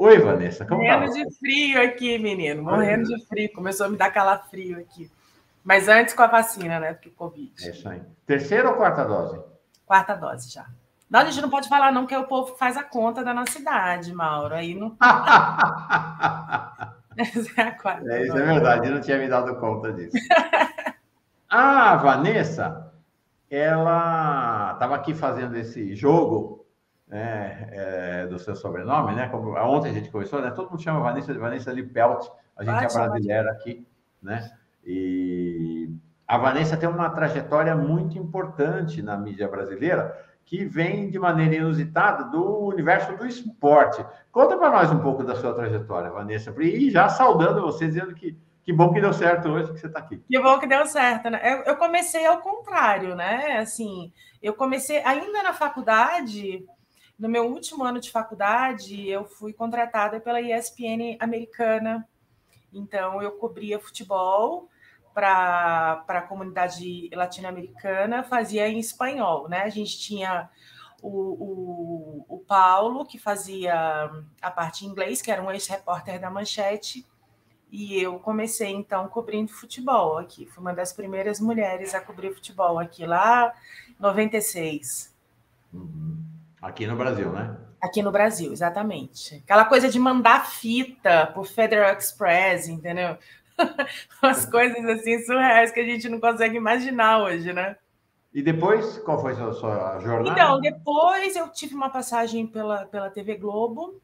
Oi, Vanessa, como tá Morrendo você? de frio aqui, menino. Morrendo de frio. Começou a me dar calafrio aqui. Mas antes com a vacina, né? Porque É Covid. isso aí. Terceira ou quarta dose? Quarta dose já. Não, a gente não pode falar, não, que o povo faz a conta da nossa idade, Mauro. Aí não. Essa é a quarta Isso é dose. verdade, eu não tinha me dado conta disso. A Vanessa, ela estava aqui fazendo esse jogo, né, do seu sobrenome, né? Como ontem a gente conversou, né? Todo mundo chama Vanessa de Vanessa Lippelt, a gente é Pode chamar de. brasileira aqui, né? E a Vanessa tem uma trajetória muito importante na mídia brasileira, que vem de maneira inusitada do universo do esporte. Conta para nós um pouco da sua trajetória, Vanessa, e já saudando você, dizendo que bom que deu certo hoje que você está aqui. Que bom que deu certo, né? Eu comecei ao contrário, né? Assim, eu comecei ainda na faculdade, no meu último ano de faculdade, eu fui contratada pela ESPN americana. Então, eu cobria futebol para a comunidade latino-americana, fazia em espanhol, né? A gente tinha o Paulo, que fazia a parte em inglês, que era um ex-repórter da Manchete, e eu comecei, então, cobrindo futebol aqui. Fui uma das primeiras mulheres a cobrir futebol aqui, lá em 96. Uhum. Aqui no Brasil, né? Aqui no Brasil, exatamente. Aquela coisa de mandar fita por Federal Express, entendeu? Umas coisas assim surreais que a gente não consegue imaginar hoje, né? E depois, qual foi a sua jornada? Então, depois eu tive uma passagem pela TV Globo,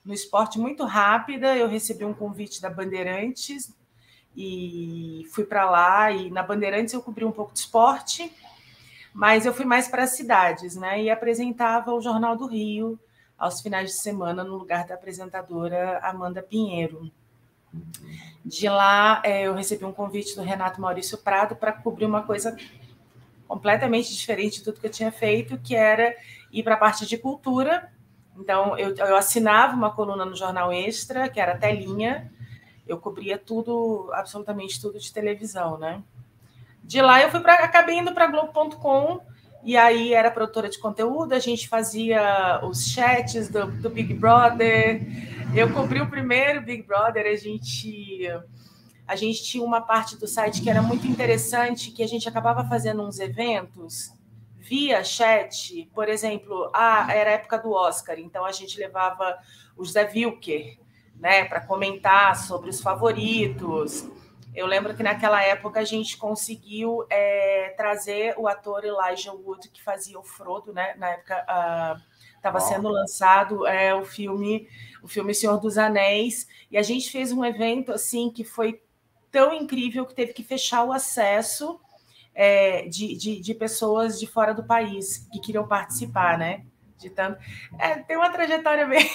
no esporte muito rápida. Eu recebi um convite da Bandeirantes e fui para lá. E na Bandeirantes eu cobri um pouco de esporte, mas eu fui mais para as cidades, né? E apresentava o Jornal do Rio aos finais de semana no lugar da apresentadora Amanda Pinheiro. De lá, eu recebi um convite do Renato Maurício Prado para cobrir uma coisa completamente diferente de tudo que eu tinha feito, que era ir para a parte de cultura. Então, eu assinava uma coluna no Jornal Extra, que era telinha. Eu cobria tudo, absolutamente tudo de televisão, né? De lá eu acabei indo para Globo.com, e aí era produtora de conteúdo, a gente fazia os chats do Big Brother. Eu cobri o primeiro Big Brother, a gente tinha uma parte do site que era muito interessante, que a gente acabava fazendo uns eventos via chat. Por exemplo, era a época do Oscar, então a gente levava o José Wilker, né, para comentar sobre os favoritos. Eu lembro que naquela época a gente conseguiu trazer o ator Elijah Wood, que fazia o Frodo, né? Na época estava sendo lançado o filme Senhor dos Anéis, e a gente fez um evento assim que foi tão incrível que teve que fechar o acesso de pessoas de fora do país que queriam participar, né? De tanto... tem uma trajetória bem...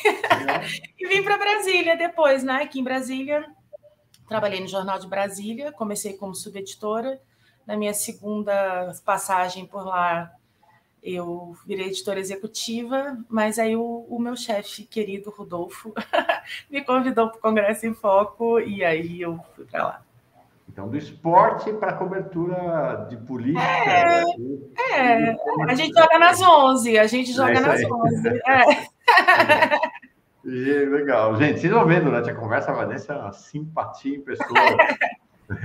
E vim para Brasília depois, né? Aqui em Brasília, trabalhei no Jornal de Brasília, comecei como subeditora. Na minha segunda passagem por lá, eu virei editora executiva, mas aí o meu chefe querido, Rodolfo, me convidou para o Congresso em Foco, e aí eu fui para lá. Então, do esporte para a cobertura de política. A gente joga nas 11, a gente joga isso nas aí. 11. Legal. Gente, vocês vão ver durante a conversa, a Vanessa é uma simpatia em pessoa.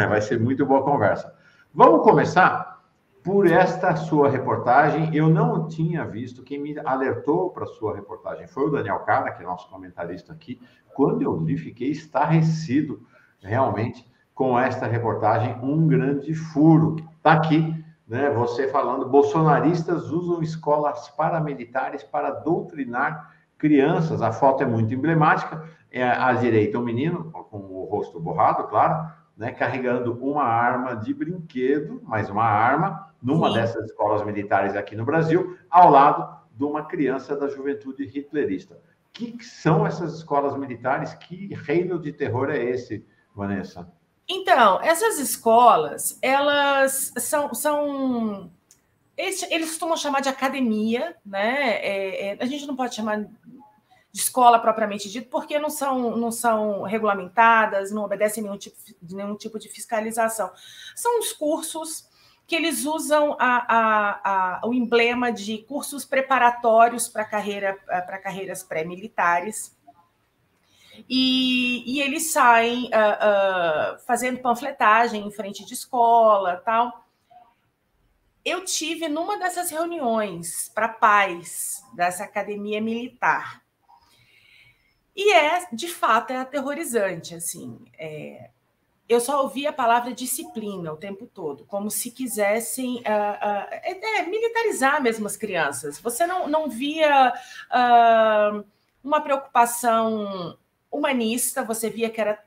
Vai ser muito boa a conversa. Vamos começar por esta sua reportagem. Eu não tinha visto, quem me alertou para a sua reportagem foi o Daniel Cara, que é nosso comentarista aqui. Quando eu vi, fiquei estarrecido, realmente, com esta reportagem, um grande furo. Está aqui, né? Você falando, bolsonaristas usam escolas paramilitares para doutrinar crianças. A foto é muito emblemática. À direita, um menino, com o rosto borrado, claro, né, carregando uma arma de brinquedo, mais uma arma, numa dessas escolas militares aqui no Brasil, ao lado de uma criança da juventude hitlerista. O que são essas escolas militares? Que reino de terror é esse, Vanessa? Então, essas escolas, elas são eles costumam chamar de academia, né? A gente não pode chamar de escola propriamente dito, porque não são regulamentadas, não obedecem nenhum tipo de fiscalização. São os cursos que eles usam o emblema de cursos preparatórios para carreiras pré-militares. E eles saem fazendo panfletagem em frente de escola, tal. Eu tive numa dessas reuniões para pais dessa academia militar. E de fato, é aterrorizante, assim. Eu só ouvia a palavra disciplina o tempo todo, como se quisessem militarizar mesmo as crianças. Você não via uma preocupação humanista, você via que era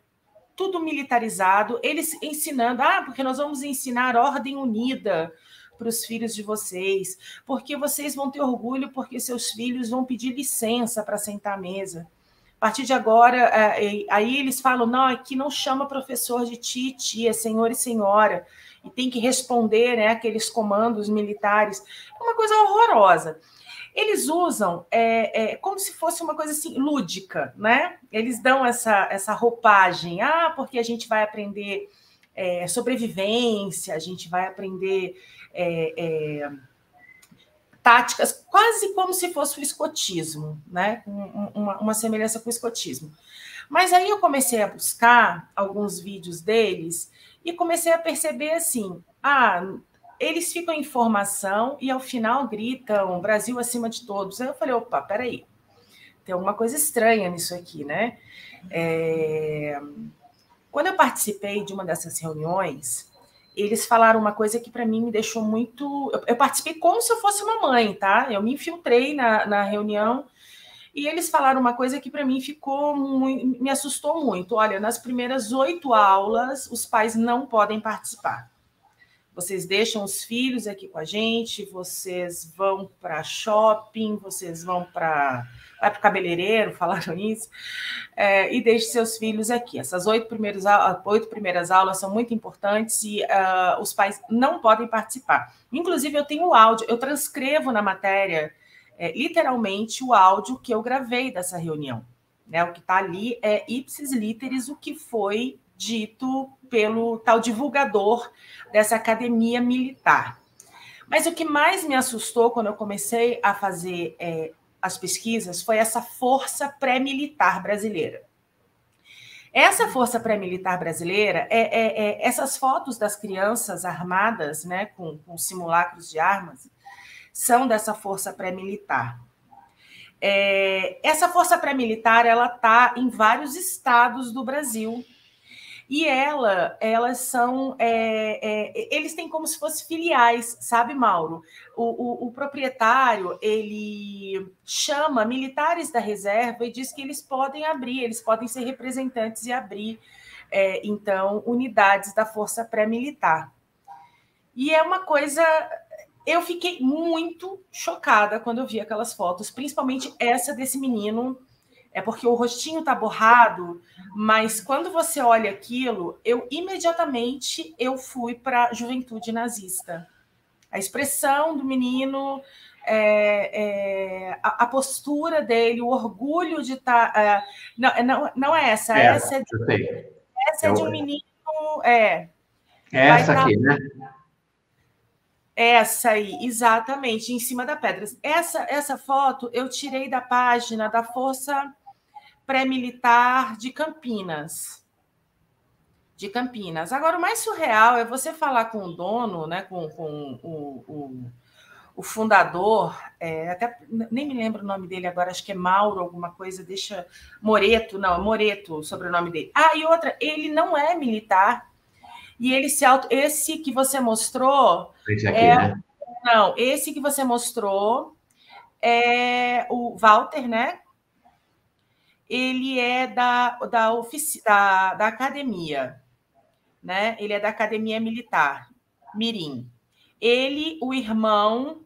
tudo militarizado, eles ensinando, porque nós vamos ensinar ordem unida para os filhos de vocês, porque vocês vão ter orgulho, porque seus filhos vão pedir licença para sentar à mesa. A partir de agora, aí eles falam, não, aqui não chama professor de tia, é senhor e senhora, e tem que responder, né, aqueles comandos militares. É uma coisa horrorosa. Eles usam como se fosse uma coisa assim, lúdica, né? Eles dão essa roupagem, porque a gente vai aprender sobrevivência, a gente vai aprender táticas, quase como se fosse o escotismo, né? Uma semelhança com o escotismo. Mas aí eu comecei a buscar alguns vídeos deles e comecei a perceber assim, eles ficam em formação e ao final gritam Brasil acima de todos. Aí eu falei, opa, peraí, tem alguma coisa estranha nisso aqui, né? Quando eu participei de uma dessas reuniões, eles falaram uma coisa que para mim me deixou muito... Eu participei como se eu fosse uma mãe, tá? Eu me infiltrei na reunião e eles falaram uma coisa que para mim me assustou muito. Olha, nas primeiras 8 aulas, os pais não podem participar. Vocês deixam os filhos aqui com a gente, vocês vão para shopping, vocês vão para o cabeleireiro, falaram isso, e deixem seus filhos aqui. Essas 8 primeiras aulas são muito importantes e os pais não podem participar. Inclusive, eu tenho o áudio, eu transcrevo na matéria, literalmente, o áudio que eu gravei dessa reunião. Né? O que está ali é ipsis literis o que foi dito pelo tal divulgador dessa academia militar. Mas o que mais me assustou quando eu comecei a fazer as pesquisas foi essa força pré-militar brasileira. Essa força pré-militar brasileira, essas fotos das crianças armadas, né, com simulacros de armas, são dessa força pré-militar. Essa força pré-militar está em vários estados do Brasil. E elas são... eles têm como se fossem filiais, sabe, Mauro? O proprietário, ele chama militares da reserva e diz que eles podem abrir, eles podem ser representantes e abrir, então, unidades da força pré-militar. E é uma coisa... Eu fiquei muito chocada quando eu vi aquelas fotos, principalmente essa desse menino... porque o rostinho está borrado, mas quando você olha aquilo, imediatamente eu fui para a juventude nazista. A expressão do menino, a postura dele, o orgulho de estar... não é essa. Essa é de um menino... essa aqui, né? Essa aí, exatamente, em cima da pedra. Essa foto eu tirei da página da Força Pré-Militar de Campinas. Agora, o mais surreal é você falar com o dono, né, com o fundador, até nem me lembro o nome dele agora, acho que é Mauro, alguma coisa, Moreto, o sobrenome dele. E outra, ele não é militar, e ele esse que você mostrou... Esse aqui, né? Não, esse que você mostrou é o Walter, né? Ele é da academia, né? Ele é da academia militar, Mirim. Ele, o irmão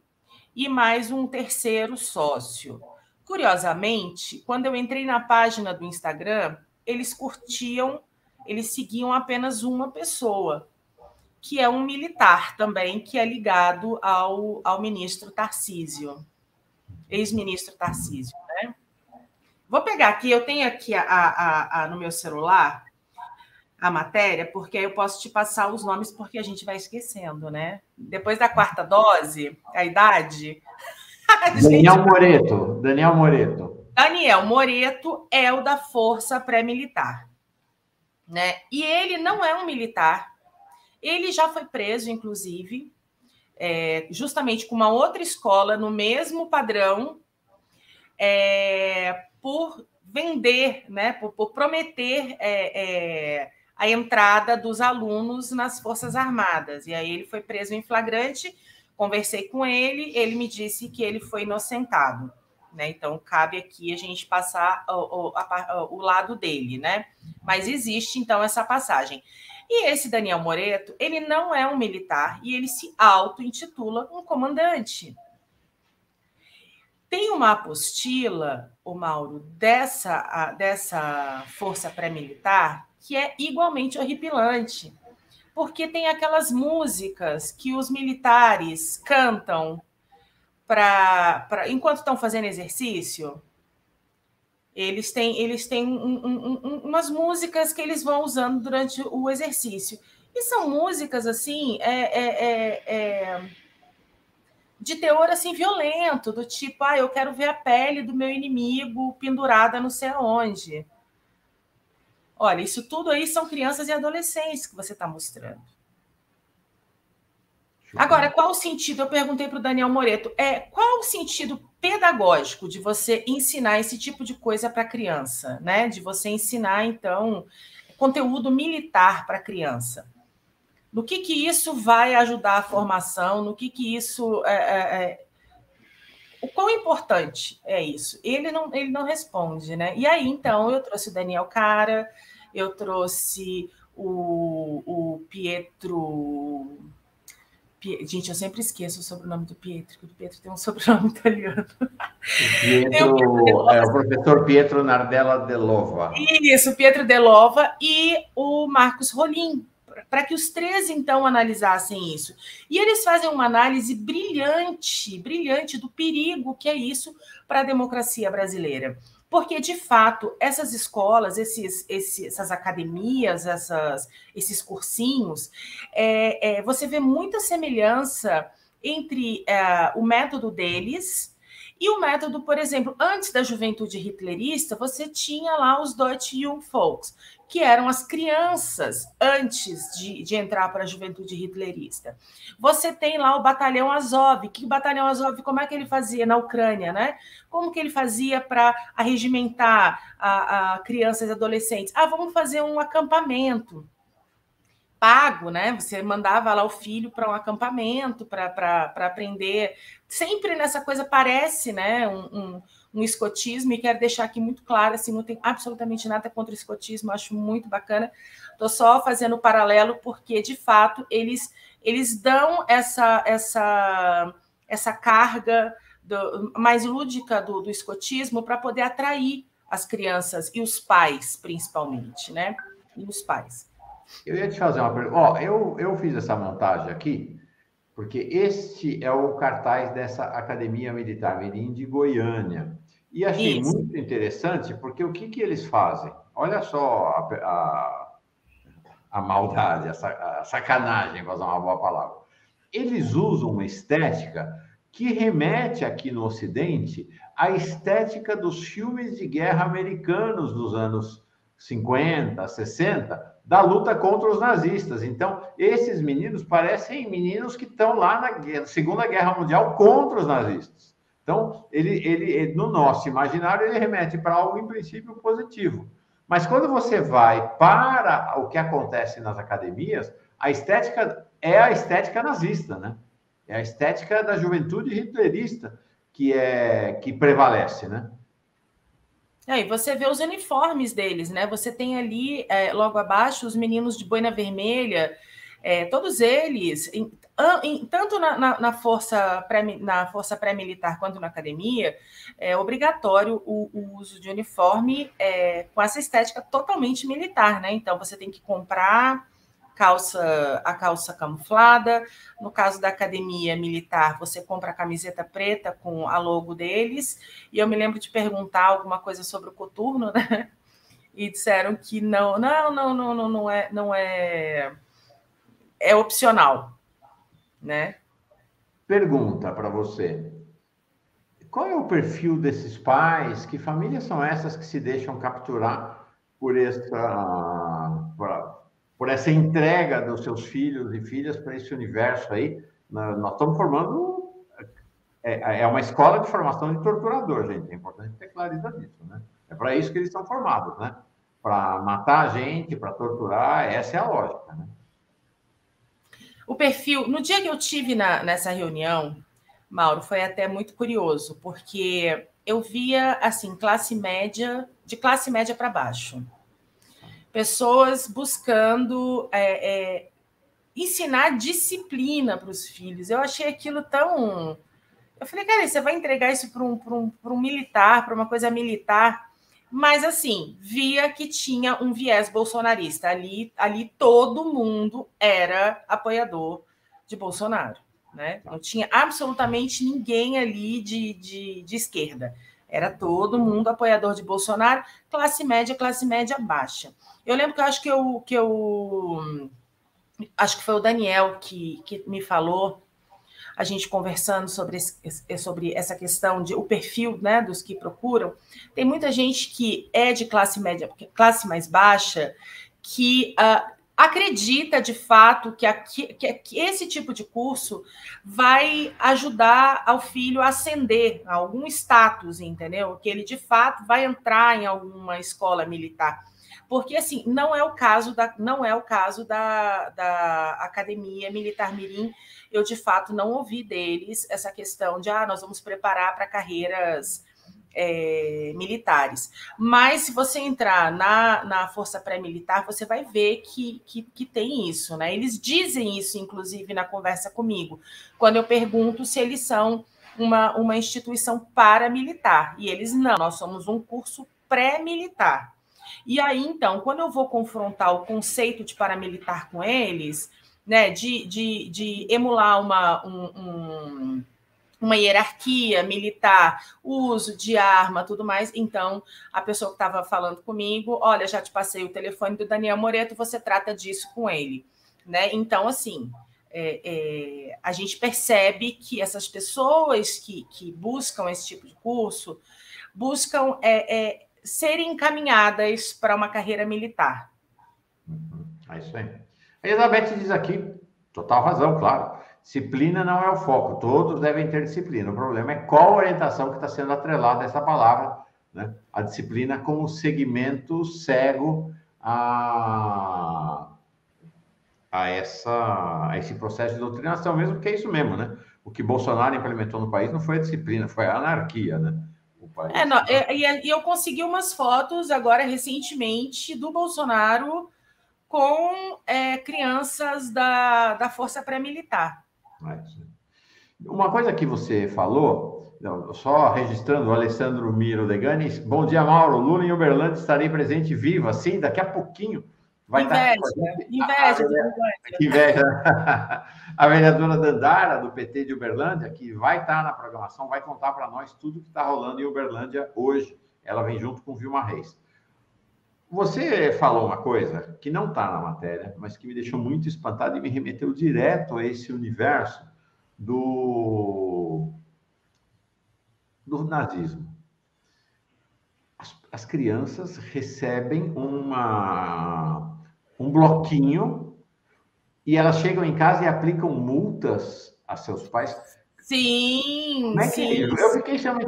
e mais um terceiro sócio. Curiosamente, quando eu entrei na página do Instagram, eles seguiam apenas uma pessoa, que é um militar também, que é ligado ao ministro Tarcísio, ex-ministro Tarcísio, né? Vou pegar aqui, eu tenho aqui no meu celular a matéria, porque aí eu posso te passar os nomes, porque a gente vai esquecendo, né? Depois da 4ª dose, a idade... Daniel Moreto. Daniel Moreto é o da Força Pré-Militar, né? E ele não é um militar. Ele já foi preso, inclusive, justamente com uma outra escola, no mesmo padrão, por vender, né? Por prometer a entrada dos alunos nas Forças Armadas. E aí ele foi preso em flagrante, conversei com ele, ele me disse que ele foi inocentado. Né? Então, cabe aqui a gente passar o lado dele, né? Mas existe, então, essa passagem. E esse Daniel Moreto, ele não é um militar e ele se auto-intitula um comandante. Tem uma apostila, o Mauro, dessa força pré-militar que é igualmente horripilante, porque tem aquelas músicas que os militares cantam enquanto estão fazendo exercício. Eles têm umas músicas que eles vão usando durante o exercício. E são músicas, assim, de teor, assim, violento, do tipo, eu quero ver a pele do meu inimigo pendurada não sei aonde. Olha, isso tudo aí são crianças e adolescentes que você está mostrando. Agora, qual o sentido? Eu perguntei para o Daniel Moreto, qual o sentido pedagógico de você ensinar esse tipo de coisa para a criança, né? De você ensinar, então, conteúdo militar para a criança. No que isso vai ajudar a formação? No que isso... O quão importante é isso? Ele não responde, né? E aí, então, eu trouxe o Daniel Cara, eu trouxe o Pietro... Gente, eu sempre esqueço o sobrenome do Pietro, porque o Pietro tem um sobrenome italiano. Pietro, o professor Pietro Nardella Delova. Isso, Pietro Delova e o Marcos Rolim, para que os três, então, analisassem isso. E eles fazem uma análise brilhante, brilhante do perigo que é isso para a democracia brasileira. Porque, de fato, essas escolas, essas academias, esses cursinhos, você vê muita semelhança entre o método deles e o método, por exemplo, antes da juventude hitlerista, você tinha lá os Deutsche Jungvolks, que eram as crianças antes de entrar para a juventude hitlerista. Você tem lá o Batalhão Azov, que o Batalhão Azov, como é que ele fazia na Ucrânia, né? Como que ele fazia para arregimentar a crianças e adolescentes? Vamos fazer um acampamento pago, né? Você mandava lá o filho para um acampamento para aprender. Sempre nessa coisa parece, né? Um escotismo, e quero deixar aqui muito claro, assim, não tem absolutamente nada contra o escotismo, acho muito bacana. Estou só fazendo o paralelo porque, de fato, eles dão essa carga mais lúdica do escotismo para poder atrair as crianças e os pais, principalmente, né? E os pais. Eu ia te fazer uma pergunta. Eu fiz essa montagem aqui, porque este é o cartaz dessa Academia Militar Mirim de Goiânia. E achei muito interessante, porque o que eles fazem? Olha só a maldade, a sacanagem, para usar uma boa palavra. Eles usam uma estética que remete aqui no Ocidente à estética dos filmes de guerra americanos dos anos 50, 60, da luta contra os nazistas. Então, esses meninos parecem meninos que estão lá na Segunda Guerra Mundial contra os nazistas. Então, ele no nosso imaginário, ele remete para algo, em princípio, positivo. Mas quando você vai para o que acontece nas academias, a estética é a estética nazista, né? É a estética da juventude hitlerista que prevalece, né? E você vê os uniformes deles, né? Você tem ali, logo abaixo, os meninos de boina vermelha, todos eles, tanto na força pré-militar quanto na academia, é obrigatório o uso de uniforme com essa estética totalmente militar, né? Então, você tem que comprar a calça camuflada. No caso da academia militar, você compra a camiseta preta com a logo deles. E eu me lembro de perguntar alguma coisa sobre o coturno, né? E disseram que não é opcional, né? Pergunta para você. qual é o perfil desses pais? Que famílias são essas que se deixam capturar por por essa entrega dos seus filhos e filhas para esse universo aí? Nós estamos formando... É uma escola de formação de torturador, gente. É importante ter clareza disso, né? É para isso que eles são formados, né? Para matar a gente, para torturar. Essa é a lógica, né? O perfil... No dia que eu tive nessa reunião, Mauro, foi até muito curioso, porque eu via, assim, classe média, de classe média para baixo. Pessoas buscando ensinar disciplina para os filhos. Eu achei aquilo tão... Eu falei, cara, você vai entregar isso para um militar, para uma coisa militar? Mas, assim, via que tinha um viés bolsonarista. Ali todo mundo era apoiador de Bolsonaro, né? Não tinha absolutamente ninguém ali de esquerda. Era todo mundo apoiador de Bolsonaro, classe média baixa. Eu lembro que eu acho que foi o Daniel que me falou, a gente conversando sobre essa questão de o perfil, né, dos que procuram. Tem muita gente que é de classe média, classe mais baixa, que acredita de fato que esse tipo de curso vai ajudar ao filho a ascender a algum status, entendeu? Que ele de fato vai entrar em alguma escola militar. Porque, assim, não é o caso da Academia Militar Mirim. Eu, de fato, não ouvi deles essa questão de nós vamos preparar para carreiras militares. Mas, se você entrar na Força Pré-Militar, você vai ver que tem isso, né? Eles dizem isso, inclusive, na conversa comigo, quando eu pergunto se eles são uma instituição paramilitar. E eles, não, nós somos um curso pré-militar. E aí, então, quando eu vou confrontar o conceito de paramilitar com eles, né, de emular uma hierarquia militar, uso de arma, tudo mais, então a pessoa que estava falando comigo, olha, já te passei o telefone do Daniel Moreto, você trata disso com ele, né? Então, assim, a gente percebe que essas pessoas que buscam esse tipo de curso buscam serem encaminhadas para uma carreira militar. É isso aí. A Elizabeth diz aqui, total razão, claro. Disciplina não é o foco, todos devem ter disciplina. O problema é qual orientação que está sendo atrelada a essa palavra, né? A disciplina como segmento cego a esse processo de doutrinação, mesmo que é isso mesmo, né? O que Bolsonaro implementou no país não foi a disciplina, foi a anarquia, né? E eu consegui umas fotos agora recentemente do Bolsonaro com crianças da Força Pré-Militar. Uma coisa que você falou, só registrando o Alessandro Miro Degani, bom dia, Mauro, Lula em Uberlândia, estarei presente vivo, assim, daqui a pouquinho vai inveja. Que inveja. A vereadora Dandara, do PT de Uberlândia, que vai estar na programação, vai contar para nós tudo que está rolando em Uberlândia hoje. Ela vem junto com Vilma Reis. Você falou uma coisa que não está na matéria, mas que me deixou muito espantado e me remeteu direto a esse universo do nazismo. As crianças recebem um bloquinho e elas chegam em casa e aplicam multas a seus pais. Sim, Como é que é isso? Eu fiquei chamando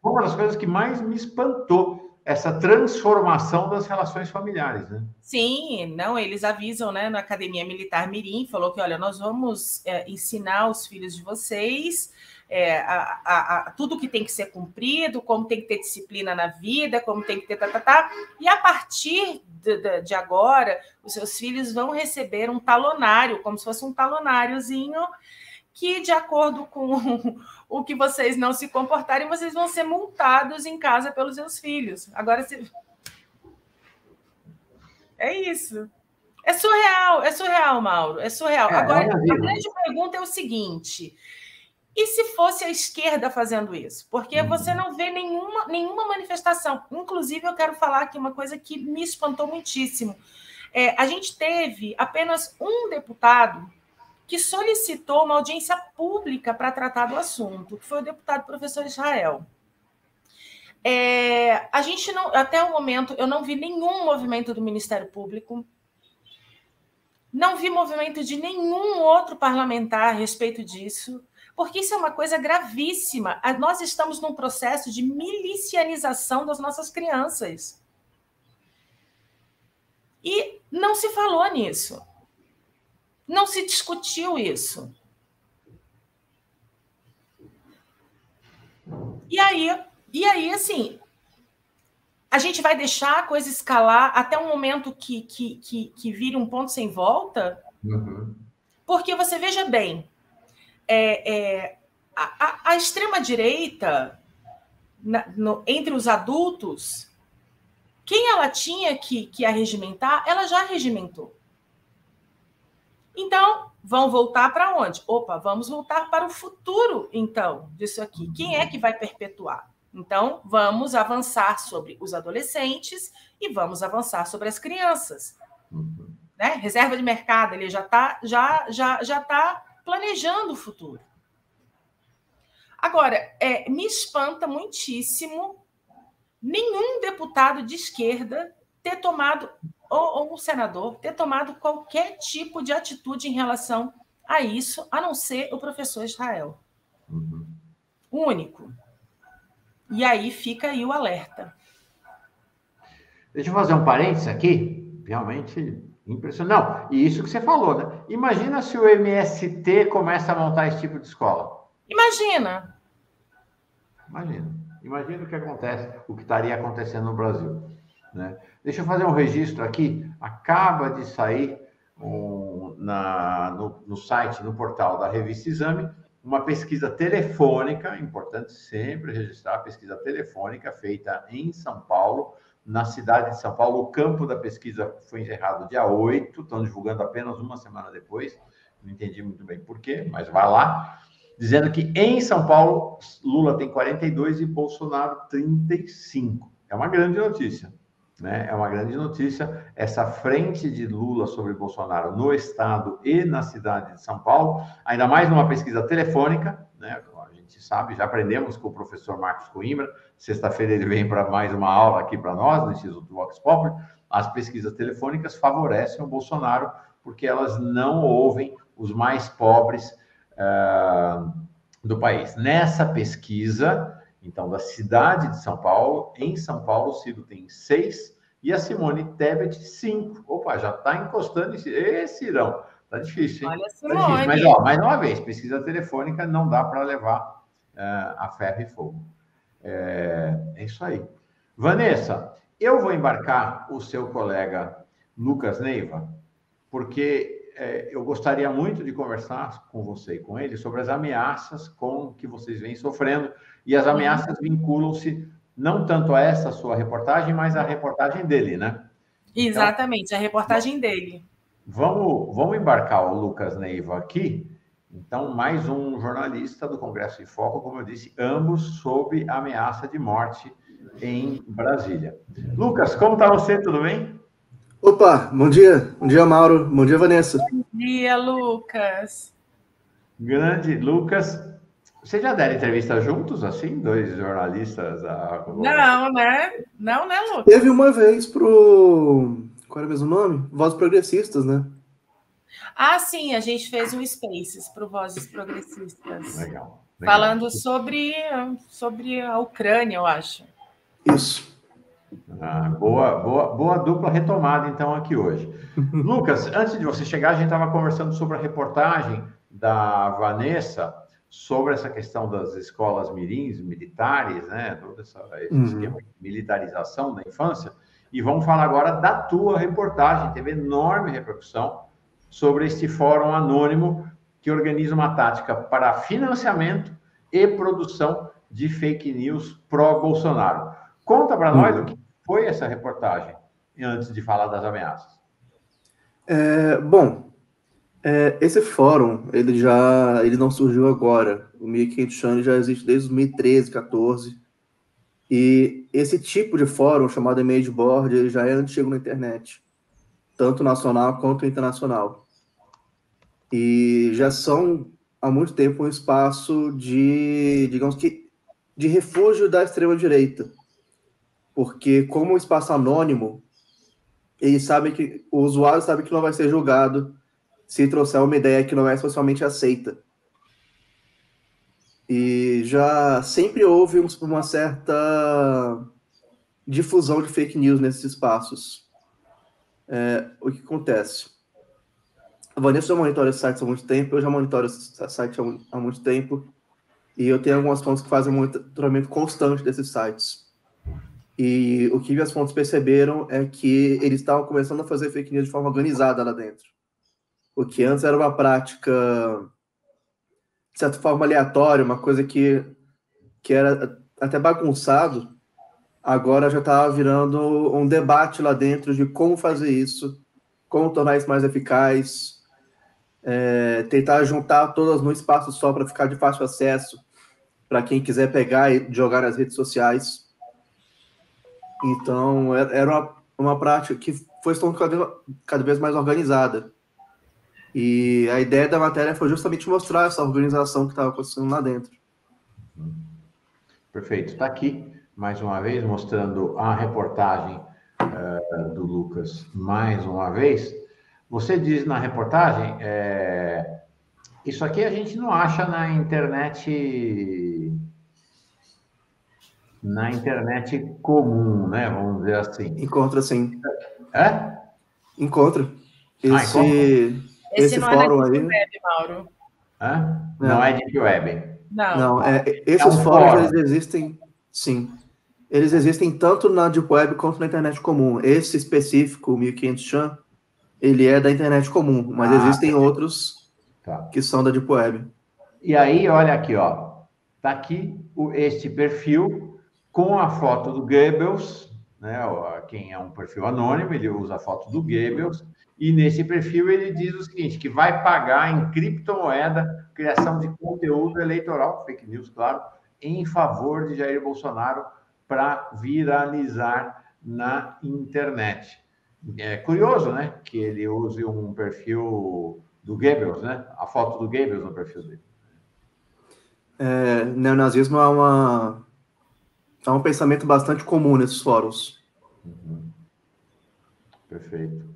uma das coisas que mais me espantou, essa transformação das relações familiares, né? Sim, não, eles avisam, né, na Academia Militar Mirim, falou que, olha, nós vamos ensinar os filhos de vocês tudo que tem que ser cumprido, como tem que ter disciplina na vida, como tem que ter e a partir de agora, os seus filhos vão receber um talonário, como se fosse um talonáriozinho, que, de acordo com o que vocês não se comportarem, vocês vão ser multados em casa pelos seus filhos. Agora, é isso. É surreal, Mauro, é surreal. Agora, a grande pergunta é o seguinte: e se fosse a esquerda fazendo isso? Porque você não vê nenhuma manifestação. Inclusive, eu quero falar aqui uma coisa que me espantou muitíssimo. A gente teve apenas um deputado que solicitou uma audiência pública para tratar do assunto, que foi o deputado professor Israel. A gente não, até o momento, eu não vi nenhum movimento do Ministério Público, não vi movimento de nenhum outro parlamentar a respeito disso, porque isso é uma coisa gravíssima. Nós estamos num processo de milicianização das nossas crianças. E não se falou nisso. Não se discutiu isso. E aí, assim, a gente vai deixar a coisa escalar até um momento que vire um ponto sem volta? Uhum. Porque você veja bem, a extrema-direita, entre os adultos, quem ela tinha que arregimentar, ela já arregimentou. Então, vão voltar para onde? Opa, vamos voltar para o futuro, então, disso aqui. Quem é que vai perpetuar? Então, vamos avançar sobre os adolescentes e vamos avançar sobre as crianças. Né? Reserva de mercado, ele já está planejando o futuro. Agora, me espanta muitíssimo nenhum deputado de esquerda ter tomado, ou um senador, ter tomado qualquer tipo de atitude em relação a isso, a não ser o professor Israel. O único. E aí fica aí o alerta. Deixa eu fazer um parênteses aqui. Realmente impressionante. Não, e isso que você falou, né? Imagina se o MST começa a montar esse tipo de escola. Imagina. Imagina o que acontece, o que estaria acontecendo no Brasil. Né? Deixa eu fazer um registro aqui. Acaba de sair no site, no portal da Revista Exame, uma pesquisa telefônica, importante sempre registrar, pesquisa telefônica feita em São Paulo, na cidade de São Paulo. O campo da pesquisa foi encerrado dia 8, estão divulgando apenas uma semana depois, não entendi muito bem por quê, mas vai lá, dizendo que em São Paulo, Lula tem 42 e Bolsonaro 35. É uma grande notícia. Né? É uma grande notícia essa frente de Lula sobre Bolsonaro no estado e na cidade de São Paulo, ainda mais numa pesquisa telefônica, né? A gente sabe, já aprendemos com o professor Marcos Coimbra, sexta-feira ele vem para mais uma aula aqui para nós, no Instituto Vox Populi. As pesquisas telefônicas favorecem o Bolsonaro, porque elas não ouvem os mais pobres do país. Nessa pesquisa, então, da cidade de São Paulo, em São Paulo, o Ciro tem 6 e a Simone Tebet 5. Opa, já está encostando em Cirão. Tá difícil, hein? Olha, Simone. Tá difícil. Mas, ó, mais uma vez, pesquisa telefônica não dá para levar a ferro e fogo. É isso aí. Vanessa, eu vou embarcar o seu colega Lucas Neiva, porque eu gostaria muito de conversar com você e com ele sobre as ameaças que vocês vêm sofrendo, e as ameaças vinculam-se não tanto a essa sua reportagem, mas à reportagem dele, né? Exatamente, então, a reportagem dele. Vamos embarcar o Lucas Neiva aqui. Então, mais um jornalista do Congresso em Foco, como eu disse, ambos sob ameaça de morte em Brasília. Lucas, como está você? Tudo bem? Opa, bom dia. Bom dia, Mauro. Bom dia, Vanessa. Bom dia, Lucas. Grande Lucas. Vocês já deram entrevista juntos, assim? Dois jornalistas? Não, né? Não, né, Lucas? Teve uma vez pro... Qual era o mesmo nome? Vozes Progressistas, né? Ah, sim, a gente fez um Spaces para o Vozes Progressistas. Legal. Falando sobre a Ucrânia, eu acho. Isso. Boa dupla retomada, então, aqui hoje. Lucas, antes de você chegar, a gente estava conversando sobre a reportagem da Vanessa sobre essa questão das escolas mirins, militares, né? Todo esse esquema de militarização da infância. E vamos falar agora da tua reportagem. Teve enorme repercussão sobre este fórum anônimo que organiza uma tática para financiamento e produção de fake news pró-Bolsonaro. Conta para nós o que foi essa reportagem, antes de falar das ameaças. Esse fórum, ele não surgiu agora. O 1500 Channel já existe desde 2013, 2014. E esse tipo de fórum, chamado Image Board, ele já é antigo na internet, tanto nacional quanto internacional. e já são há muito tempo um espaço de, digamos que, de refúgio da extrema-direita, porque como um espaço anônimo, eles sabem que o usuário sabe que não vai ser julgado se trouxer uma ideia que não é socialmente aceita. E já sempre houve uma certa difusão de fake news nesses espaços. O que acontece? A Vanessa já monitora esse site há muito tempo, eu já monitoro esse site há muito tempo, e eu tenho algumas fontes que fazem um monitoramento constante desses sites. E o que as fontes perceberam é que eles estavam começando a fazer fake news de forma organizada lá dentro. O que antes era uma prática, de certa forma, aleatória, uma coisa que era até bagunçado, agora já estava virando um debate lá dentro de como fazer isso, como tornar isso mais eficaz, tentar juntar todas no espaço só para ficar de fácil acesso para quem quiser pegar e jogar nas redes sociais. Então, era uma prática que foi cada vez mais organizada. E a ideia da matéria foi justamente mostrar essa organização que estava acontecendo lá dentro. Perfeito. Está aqui, mais uma vez, mostrando a reportagem do Lucas, mais uma vez. Você diz na reportagem, isso aqui a gente não acha na internet comum, né? Vamos dizer assim. Encontra, sim. É? Encontra. Esse não fórum é aí. Web, Mauro. Não é Deep Web. Não. Esses fóruns, eles existem, sim. Eles existem tanto na Deep Web quanto na internet comum. Esse específico, o 1500 Chan, ele é da internet comum, mas existem outros que são da Deep Web. E aí, olha aqui, ó. Tá aqui este perfil com a foto do Goebbels, né? Quem é um perfil anônimo, ele usa a foto do Goebbels, e nesse perfil ele diz o seguinte, que vai pagar em criptomoeda criação de conteúdo eleitoral, fake news, claro, em favor de Jair Bolsonaro para viralizar na internet. É curioso, né, que ele use um perfil do Goebbels, né, a foto do Goebbels no perfil dele. Neonazismo é um pensamento bastante comum nesses fóruns. Perfeito.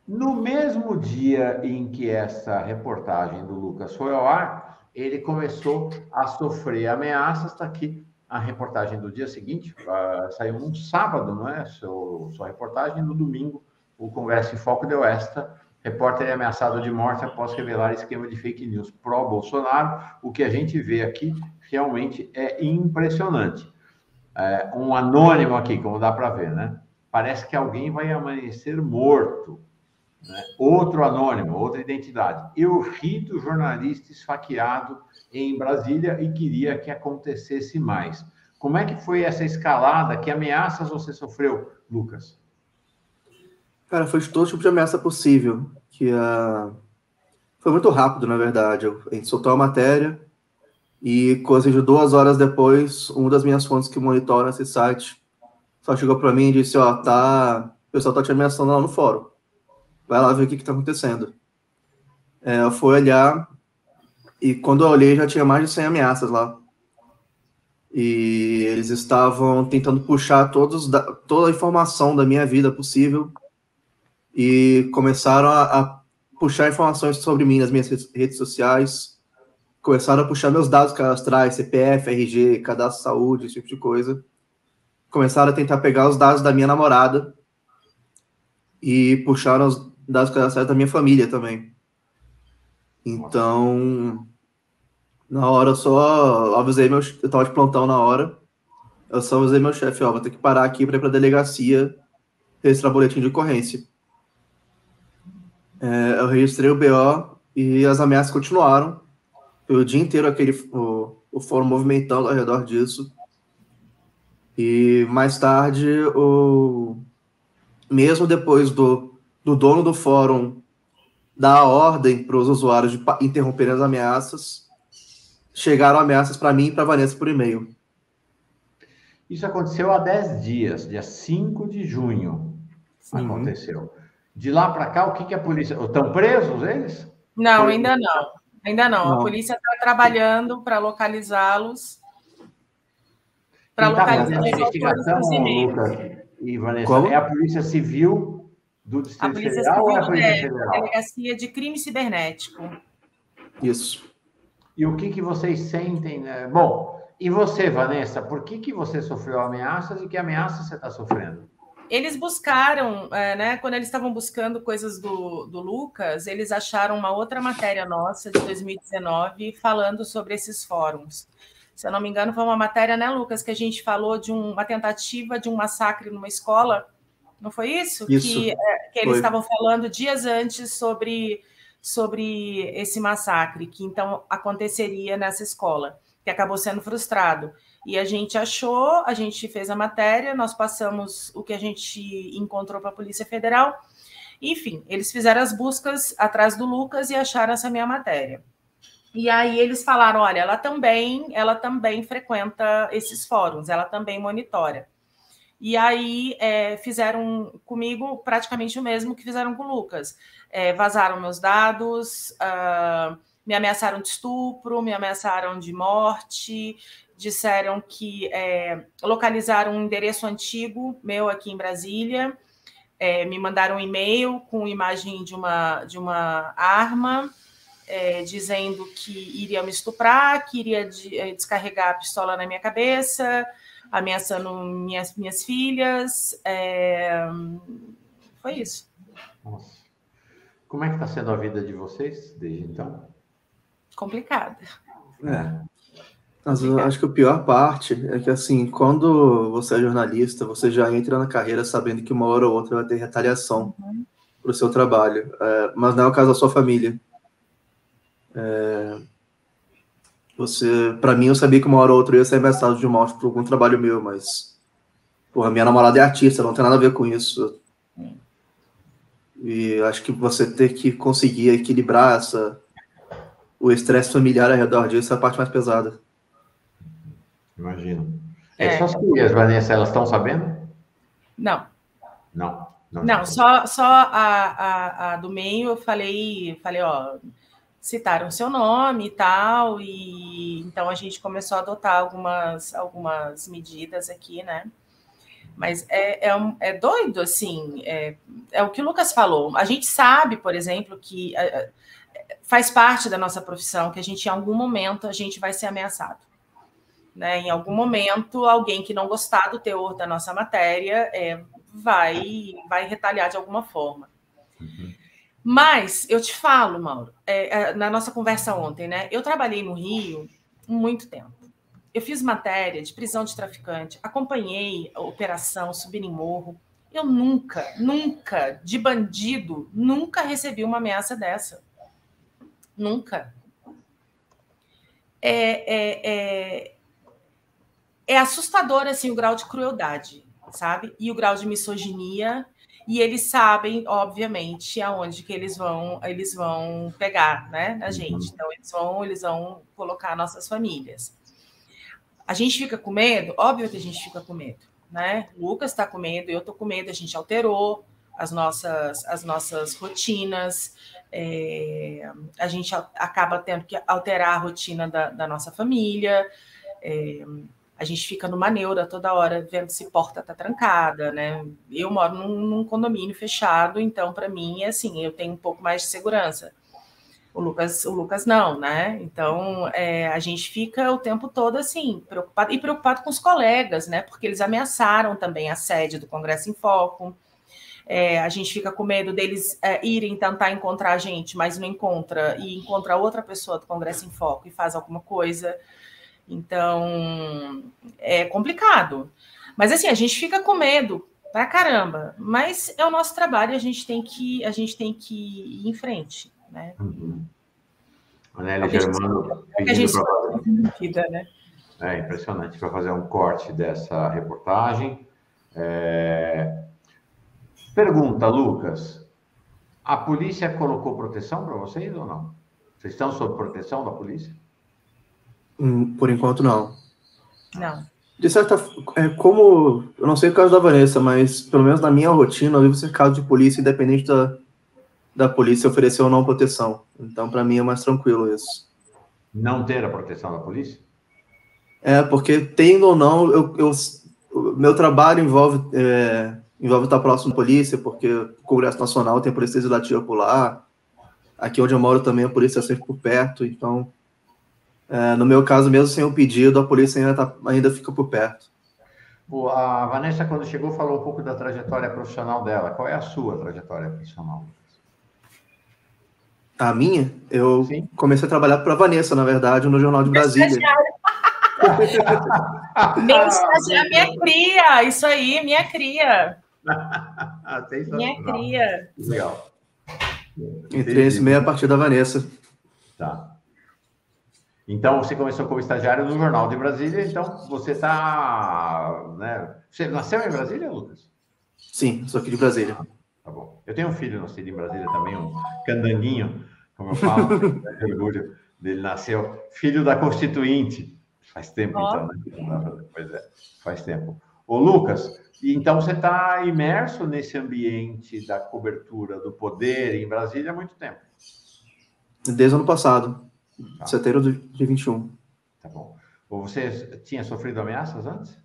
No mesmo dia em que essa reportagem do Lucas foi ao ar, ele começou a sofrer ameaças. Está aqui a reportagem do dia seguinte, saiu num sábado, não é? Sua reportagem, no domingo, o Congresso em Foco deu esta. Repórter é ameaçado de morte após revelar esquema de fake news pró-Bolsonaro. O que a gente vê aqui realmente é impressionante. Um anônimo aqui, como dá para ver, né? Parece que alguém vai amanhecer morto. Né? Outro anônimo, outra identidade. Eu ri do jornalista esfaqueado em Brasília e queria que acontecesse mais. Como é que foi essa escalada? Que ameaças você sofreu, Lucas? Cara, foi de todo tipo de ameaça possível. Foi muito rápido, na verdade. A gente soltou a matéria e coisa de 2 horas depois, uma das minhas fontes que monitora esse site só chegou para mim e disse, o pessoal tá te ameaçando lá no fórum. Vai lá ver o que está acontecendo. Eu fui olhar e quando eu olhei já tinha mais de 100 ameaças lá. E eles estavam tentando puxar toda a informação da minha vida possível e começaram a puxar informações sobre mim nas minhas redes sociais, começaram a puxar meus dados cadastrais, CPF, RG, cadastro de saúde, esse tipo de coisa. Começaram a tentar pegar os dados da minha namorada e puxaram os dados cadastrais da minha família também. Então, na hora eu só avisei eu estava de plantão na hora, eu só avisei meu chefe, vou ter que parar aqui para ir para a delegacia registrar boletim de ocorrência. Eu registrei o BO e as ameaças continuaram. Foi o dia inteiro o fórum movimentando ao redor disso. E mais tarde, mesmo depois do dono do fórum dar a ordem para os usuários de interromperem as ameaças, chegaram ameaças para mim e para a Vanessa por e-mail. Isso aconteceu há 10 dias, dia 5 de junho. Aconteceu. De lá para cá, o que a polícia... Estão presos eles? Não, ainda não. Ainda não. A polícia está trabalhando para localizá-los. Para localizar a os autores dos e-mails. Lucas e Vanessa, Como? é a Polícia Civil do Distrito Federal ou é a Polícia Federal? A Delegacia de Crime Cibernético. Isso. E o que vocês sentem, né? Bom, e você, Vanessa, por que você sofreu ameaças e que ameaças você está sofrendo? Eles buscaram, né, quando eles estavam buscando coisas do Lucas, eles acharam uma outra matéria nossa de 2019 falando sobre esses fóruns. Se eu não me engano, foi uma matéria, né, Lucas, que a gente falou de uma tentativa de um massacre numa escola, não foi isso? Isso. Que eles estavam falando dias antes sobre esse massacre, que então aconteceria nessa escola, que acabou sendo frustrado. E a gente achou, a gente fez a matéria, nós passamos o que a gente encontrou para a Polícia Federal. Enfim, eles fizeram as buscas atrás do Lucas e acharam essa minha matéria. E aí eles falaram, olha, ela também frequenta esses fóruns, ela também monitora. E aí fizeram comigo praticamente o mesmo que fizeram com o Lucas. Vazaram meus dados, me ameaçaram de estupro, me ameaçaram de morte, disseram que localizaram um endereço antigo meu aqui em Brasília, me mandaram um e-mail com imagem de uma arma, dizendo que iria me estuprar, que iria descarregar a pistola na minha cabeça, ameaçando minhas filhas. Foi isso. Nossa. Como é que está sendo a vida de vocês desde então? Complicada. Mas eu acho que a pior parte é que, assim, quando você é jornalista, você já entra na carreira sabendo que uma hora ou outra vai ter retaliação para o seu trabalho. Mas não é o caso da sua família. Para mim, eu sabia que uma hora ou outra eu ia ser ameaçado de morte por algum trabalho meu, mas, porra, minha namorada é artista, não tem nada a ver com isso. E acho que você ter que conseguir equilibrar o estresse familiar ao redor disso é a parte mais pesada. Imagino. Suas filhas, Vanessa, elas estão sabendo? Não. Não, só a do meio eu falei, ó, citaram seu nome e tal, e então a gente começou a adotar algumas medidas aqui, né? Mas é doido, assim, é o que o Lucas falou. A gente sabe, por exemplo, que faz parte da nossa profissão que a gente, em algum momento, a gente vai ser ameaçado. Né? Em algum momento, alguém que não gostar do teor da nossa matéria vai retaliar de alguma forma. Mas eu te falo, Mauro, na nossa conversa ontem, né? Eu trabalhei no Rio muito tempo. Eu fiz matéria de prisão de traficante, acompanhei a operação Subir em Morro. Eu nunca, de bandido, nunca recebi uma ameaça dessa. Nunca. É assustador, assim, o grau de crueldade, sabe? E o grau de misoginia. E eles sabem, obviamente, aonde que eles vão pegar, né, a gente. Então, eles vão colocar nossas famílias. A gente fica com medo? Óbvio que a gente fica com medo, né? O Lucas está com medo, eu estou com medo, a gente alterou as nossas rotinas, a gente acaba tendo que alterar a rotina da nossa família, a gente fica numa neura toda hora vendo se porta está trancada, né? Eu moro num condomínio fechado, então, para mim, assim, eu tenho um pouco mais de segurança. O Lucas não, né? Então, a gente fica o tempo todo, assim, preocupado com os colegas, né? Porque eles ameaçaram também a sede do Congresso em Foco. A gente fica com medo deles irem tentar encontrar a gente, mas não encontra, e encontra outra pessoa do Congresso em Foco e faz alguma coisa. Então, é complicado. Mas, assim, a gente fica com medo pra caramba. Mas é o nosso trabalho, a gente tem que ir em frente, né? Anélia Germano pedindo para fazer... né? É impressionante, para fazer um corte dessa reportagem. Pergunta, Lucas. A polícia colocou proteção para vocês ou não? Vocês estão sob proteção da polícia? Por enquanto, não. Não. De certa forma, como... Eu não sei o caso da Vanessa, mas pelo menos na minha rotina, eu vivo cercado de polícia, independente da polícia oferecer ou não proteção. Então, para mim, é mais tranquilo isso. Não ter a proteção da polícia? Porque, tendo ou não, meu trabalho envolve estar próximo da polícia, porque o Congresso Nacional tem a Polícia Legislativa por lá. Aqui onde eu moro também, a polícia é sempre por perto. Então, no meu caso, mesmo sem o pedido, a polícia ainda fica por perto. A Vanessa, quando chegou, falou um pouco da trajetória profissional dela. Qual é a sua trajetória profissional? A minha? Eu Sim. Comecei a trabalhar para a Vanessa, na verdade, no Jornal de Brasília. Meu estagiário, minha cria, isso aí, minha cria. Minha cria. Legal. Entrei nesse meio a partir da Vanessa. Tá. Então, você começou como estagiário no Jornal de Brasília, então você está... Né? Você nasceu em Brasília, Lucas? Sim, sou aqui de Brasília. Tá bom. Eu tenho um filho nascido em Brasília também, um candanguinho, como eu falo, de orgulho dele, nasceu filho da Constituinte. Faz tempo, então, né? Pois é, faz tempo. Ô, Lucas, então você está imerso nesse ambiente da cobertura do poder em Brasília há muito tempo? Desde o ano passado, tá. Setembro de 21. Tá bom. Ou você tinha sofrido ameaças antes?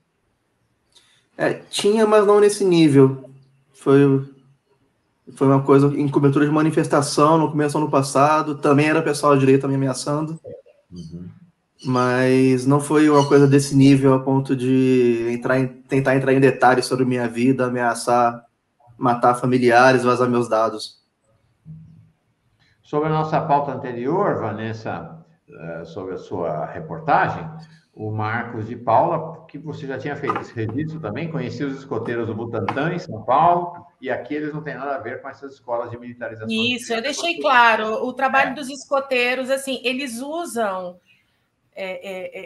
Tinha, mas não nesse nível. Foi uma coisa em cobertura de manifestação no começo do ano passado. Também era pessoal da direita me ameaçando. Uhum. Mas não foi uma coisa desse nível a ponto de tentar entrar em detalhes sobre minha vida, ameaçar, matar familiares, vazar meus dados. Sobre a nossa pauta anterior, Vanessa, sobre a sua reportagem, o Marcos de Paula, que você já tinha feito esse registro também, conhecia os escoteiros do Butantã, em São Paulo, e aqui eles não têm nada a ver com essas escolas de militarização. Isso, eu deixei claro. O trabalho dos escoteiros, assim, eles usam...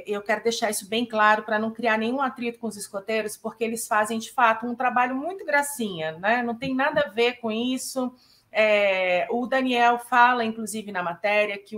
eu quero deixar isso bem claro para não criar nenhum atrito com os escoteiros, porque eles fazem, de fato, um trabalho muito gracinha, né? Não tem nada a ver com isso. O Daniel fala, inclusive, na matéria, que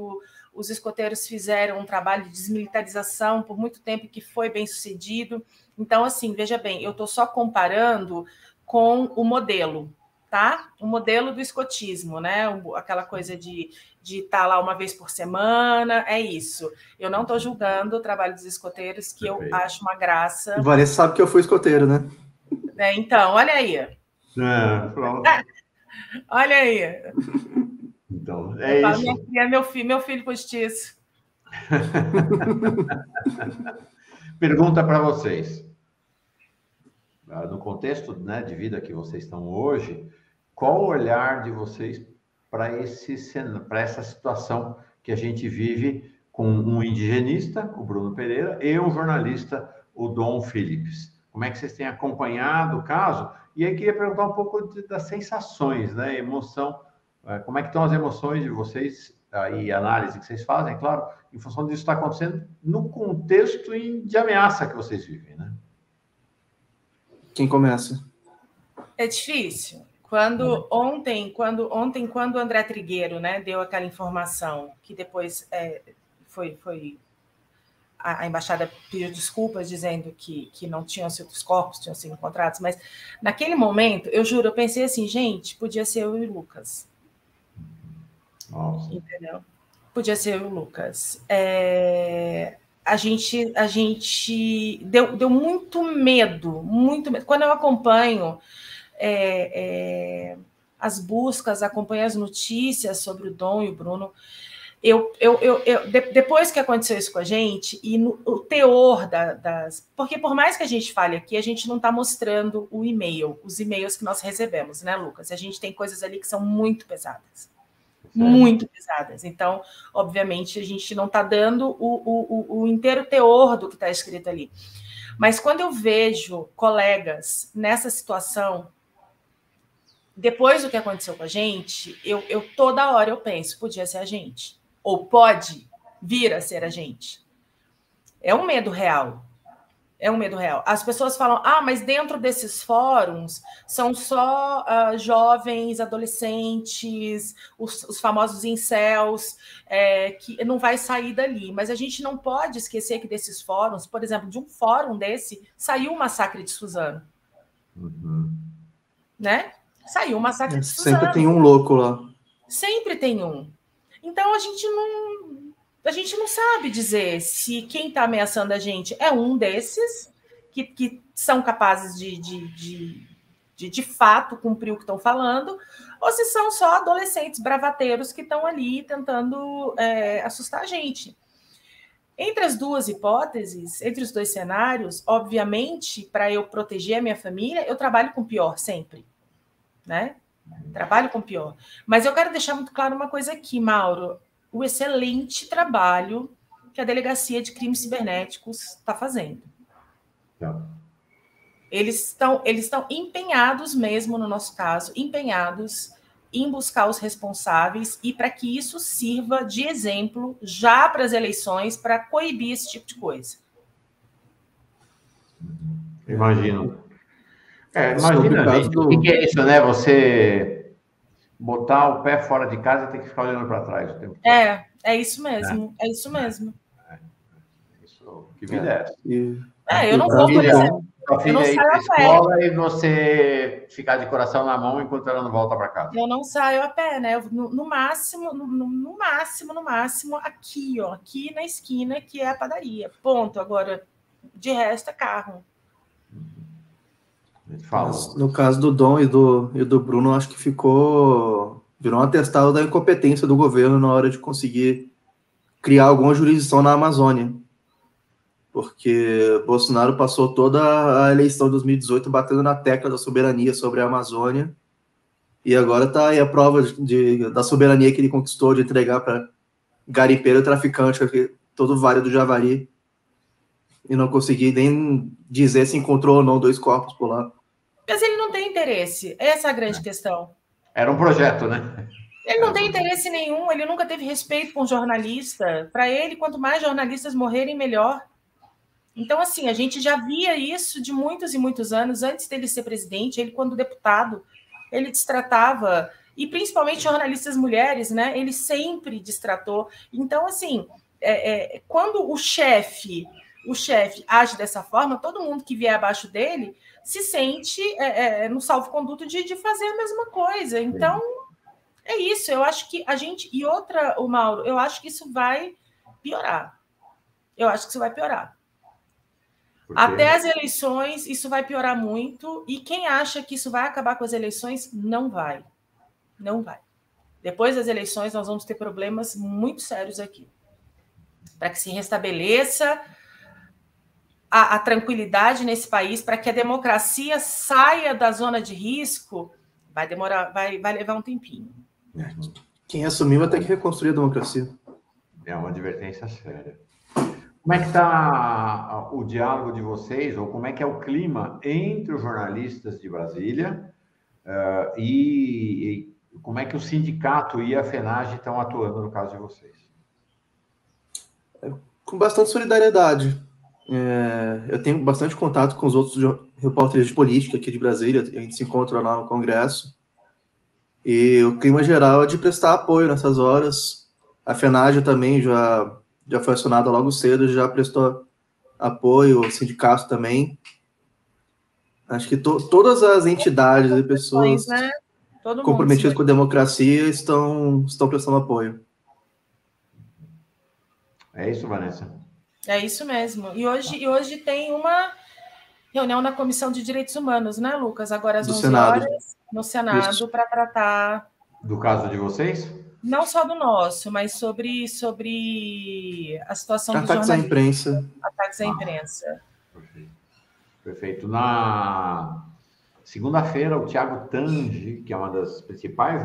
os escoteiros fizeram um trabalho de desmilitarização por muito tempo que foi bem sucedido. Então, assim, veja bem, eu estou só comparando com o modelo, tá? O modelo do escotismo, né? Aquela coisa de estar lá uma vez por semana, é isso. Eu não estou julgando o trabalho dos escoteiros, que eu acho uma graça. Vanessa sabe que eu fui escoteiro, né? Então, olha aí. Pronto. Olha aí. Então, isso. Meu filho postiço. Pergunta para vocês. No contexto, né, de vida que vocês estão hoje, qual o olhar de vocês para essa situação que a gente vive com um indigenista, o Bruno Pereira, e um jornalista, o Dom Phillips? Como é que vocês têm acompanhado o caso? E aí queria perguntar um pouco das sensações, né, emoção. Como é que estão as emoções de vocês e a análise que vocês fazem, claro, em função disso que está acontecendo no contexto de ameaça que vocês vivem, né? Quem começa? É difícil. Quando o André Trigueiro, né, deu aquela informação que depois a embaixada pediu desculpas dizendo que não tinham sido os corpos, tinham sido encontrados, mas naquele momento, eu juro, eu pensei assim, gente, podia ser eu e o Lucas. Nossa. Entendeu? Podia ser eu e o Lucas. A gente deu muito medo, muito medo. Quando eu acompanho as buscas, acompanho as notícias sobre o Dom e o Bruno, depois que aconteceu isso com a gente, e o teor porque por mais que a gente fale aqui, a gente não está mostrando os e-mails que nós recebemos, né, Lucas? A gente tem coisas ali que são muito pesadas. Muito pesadas. Então, obviamente, a gente não está dando o inteiro teor do que está escrito ali. Mas quando eu vejo colegas nessa situação, depois do que aconteceu com a gente, eu toda hora eu penso, podia ser a gente. Ou pode vir a ser a gente. É um medo real. É um medo real. As pessoas falam, mas dentro desses fóruns são só jovens, adolescentes, os famosos incels, que não vai sair dali. Mas a gente não pode esquecer que desses fóruns, por exemplo, de um fórum desse, saiu o massacre de Suzano. Uhum. Né? Saiu o massacre de Suzano. Sempre tem um louco lá. Sempre tem um. Então, a gente não sabe dizer se quem está ameaçando a gente é um desses que são capazes de fato cumprir o que estão falando, ou se são só adolescentes bravateiros que estão ali tentando assustar a gente. Entre as duas hipóteses, entre os dois cenários, obviamente, para eu proteger a minha família, eu trabalho com o pior sempre, né? Trabalho com o pior. Mas eu quero deixar muito claro uma coisa aqui, Mauro. O excelente trabalho que a Delegacia de Crimes Cibernéticos está fazendo. Não. Eles estão empenhados mesmo, no nosso caso, empenhados em buscar os responsáveis e para que isso sirva de exemplo já para as eleições, para coibir esse tipo de coisa. Imagino. Imagina, gente, o que é isso, né? Você botar o pé fora de casa e ter que ficar olhando para trás o tempo todo. É isso mesmo. É isso mesmo. Isso, que vida é essa? Eu não vou, por exemplo. Sua filha ir para a escola e você ficar de coração na mão enquanto ela não volta para casa. Eu não saio a pé, né? No máximo, aqui, ó, aqui na esquina, que é a padaria. Ponto. Agora, de resto, é carro. No caso do Dom e do Bruno, acho que virou um atestado da incompetência do governo na hora de conseguir criar alguma jurisdição na Amazônia. Porque Bolsonaro passou toda a eleição de 2018 batendo na tecla da soberania sobre a Amazônia, e agora está aí a prova da soberania que ele conquistou de entregar para garimpeiro e traficante todo o Vale do Javari, e não consegui nem dizer se encontrou ou não 2 corpos por lá. Mas ele não tem interesse, essa é a grande questão. Era um projeto, né? Ele não tem interesse nenhum, ele nunca teve respeito com jornalista. Para ele, quanto mais jornalistas morrerem, melhor. Então, assim, a gente já via isso de muitos e muitos anos, antes dele ser presidente. Ele, quando deputado, ele destratava, e principalmente jornalistas mulheres, né? Ele sempre destratou. Então, assim, quando o chefe age dessa forma, todo mundo que vier abaixo dele se sente no salvo-conduto de fazer a mesma coisa. Então, é isso. Eu acho que a gente... E outra, o Mauro, eu acho que isso vai piorar. Até as eleições, isso vai piorar muito. E quem acha que isso vai acabar com as eleições, não vai. Não vai. Depois das eleições, nós vamos ter problemas muito sérios aqui. Para que se restabeleça a tranquilidade nesse país, para que a democracia saia da zona de risco, vai demorar, vai levar um tempinho. Quem assumir vai ter que reconstruir a democracia. É uma advertência séria. Como é que está o diálogo de vocês, ou como é que é o clima entre os jornalistas de Brasília e como é que o sindicato e a FENAGE estão atuando no caso de vocês? Com bastante solidariedade. Eu tenho bastante contato com os outros repórteres de política aqui de Brasília, a gente se encontra lá no Congresso, e o clima geral é de prestar apoio nessas horas. A FENAGE também já foi acionada logo cedo, já prestou apoio, o sindicato também. Acho que todas as entidades e pessoas comprometidas com a democracia estão prestando apoio. É isso, Vanessa? É isso mesmo. E hoje tem uma reunião na Comissão de Direitos Humanos, né, Lucas? Agora às 11 horas, no Senado, para tratar... Do caso de vocês? Não só do nosso, mas sobre a situação dos jornalistas. Ataques à imprensa. Ataques à imprensa. Perfeito. Na segunda-feira, o Thiago Tange, que é uma das principais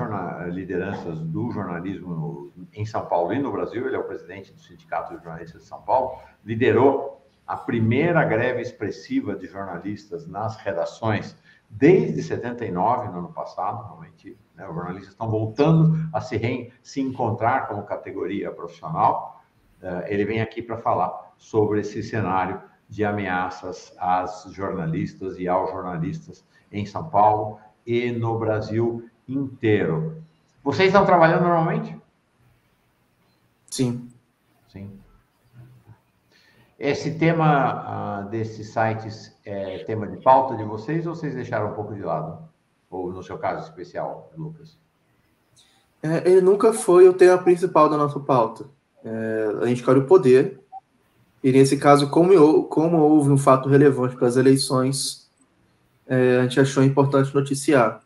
lideranças do jornalismo em São Paulo e no Brasil, ele é o presidente do Sindicato de Jornalistas de São Paulo, liderou a primeira greve expressiva de jornalistas nas redações desde 79, no ano passado, realmente, né, os jornalistas estão voltando a se encontrar como categoria profissional. Ele vem aqui para falar sobre esse cenário de ameaças às jornalistas e aos jornalistas em São Paulo e no Brasil inteiro. Vocês estão trabalhando normalmente? Sim. Sim. Esse tema desses sites é tema de pauta de vocês ou vocês deixaram um pouco de lado? Ou no seu caso especial, Lucas? Ele nunca foi o tema principal da nossa pauta. A gente quer o poder, e nesse caso, como houve um fato relevante para as eleições, a gente achou importante noticiar.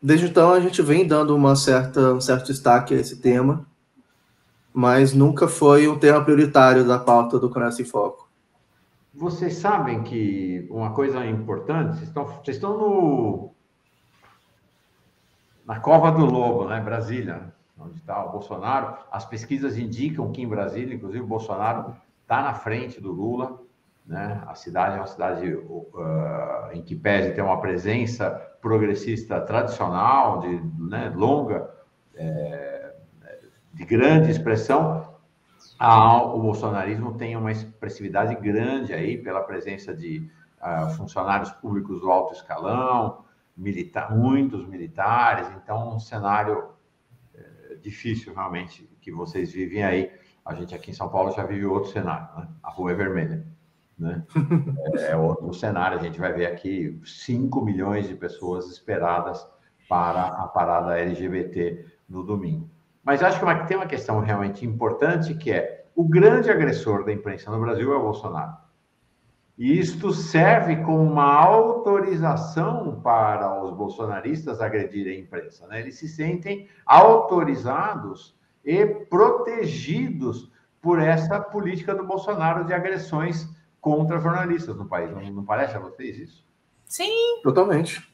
Desde então, a gente vem dando um certo destaque a esse tema, mas nunca foi um tema prioritário da pauta do Congresso em Foco. Vocês sabem que uma coisa importante, vocês estão na Cova do Lobo, né, Brasília, onde está o Bolsonaro. As pesquisas indicam que em Brasília, inclusive, o Bolsonaro está na frente do Lula, né? A cidade é uma cidade em que pese ter uma presença progressista tradicional, né, longa, de grande expressão. O bolsonarismo tem uma expressividade grande aí pela presença de funcionários públicos do alto escalão, muitos militares. Então, um cenário difícil realmente que vocês vivem aí. A gente aqui em São Paulo já vive outro cenário, né? A rua é vermelha, né? É outro cenário. A gente vai ver aqui 5 milhões de pessoas esperadas para a parada LGBT no domingo. Mas acho que tem uma questão realmente importante, que é o grande agressor da imprensa no Brasil é o Bolsonaro. E isto serve como uma autorização para os bolsonaristas agredirem a imprensa, né? Eles se sentem autorizados e protegidos por essa política do Bolsonaro de agressões contra jornalistas no país. Não parece a vocês isso? Sim. Totalmente.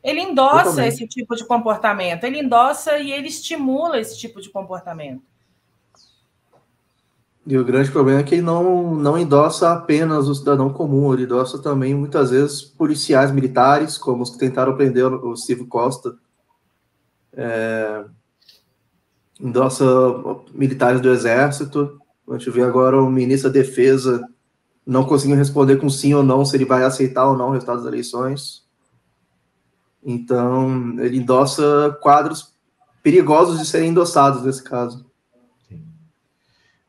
Ele endossa esse tipo de comportamento. Ele endossa e ele estimula esse tipo de comportamento. E o grande problema é que ele não endossa apenas o cidadão comum, ele endossa também, muitas vezes, policiais militares, como os que tentaram prender o Silvio Costa. Endossa militares do Exército. A gente vê agora o ministro da Defesa não conseguindo responder com sim ou não se ele vai aceitar ou não o resultado das eleições. Então, ele endossa quadros perigosos de serem endossados nesse caso. Sim.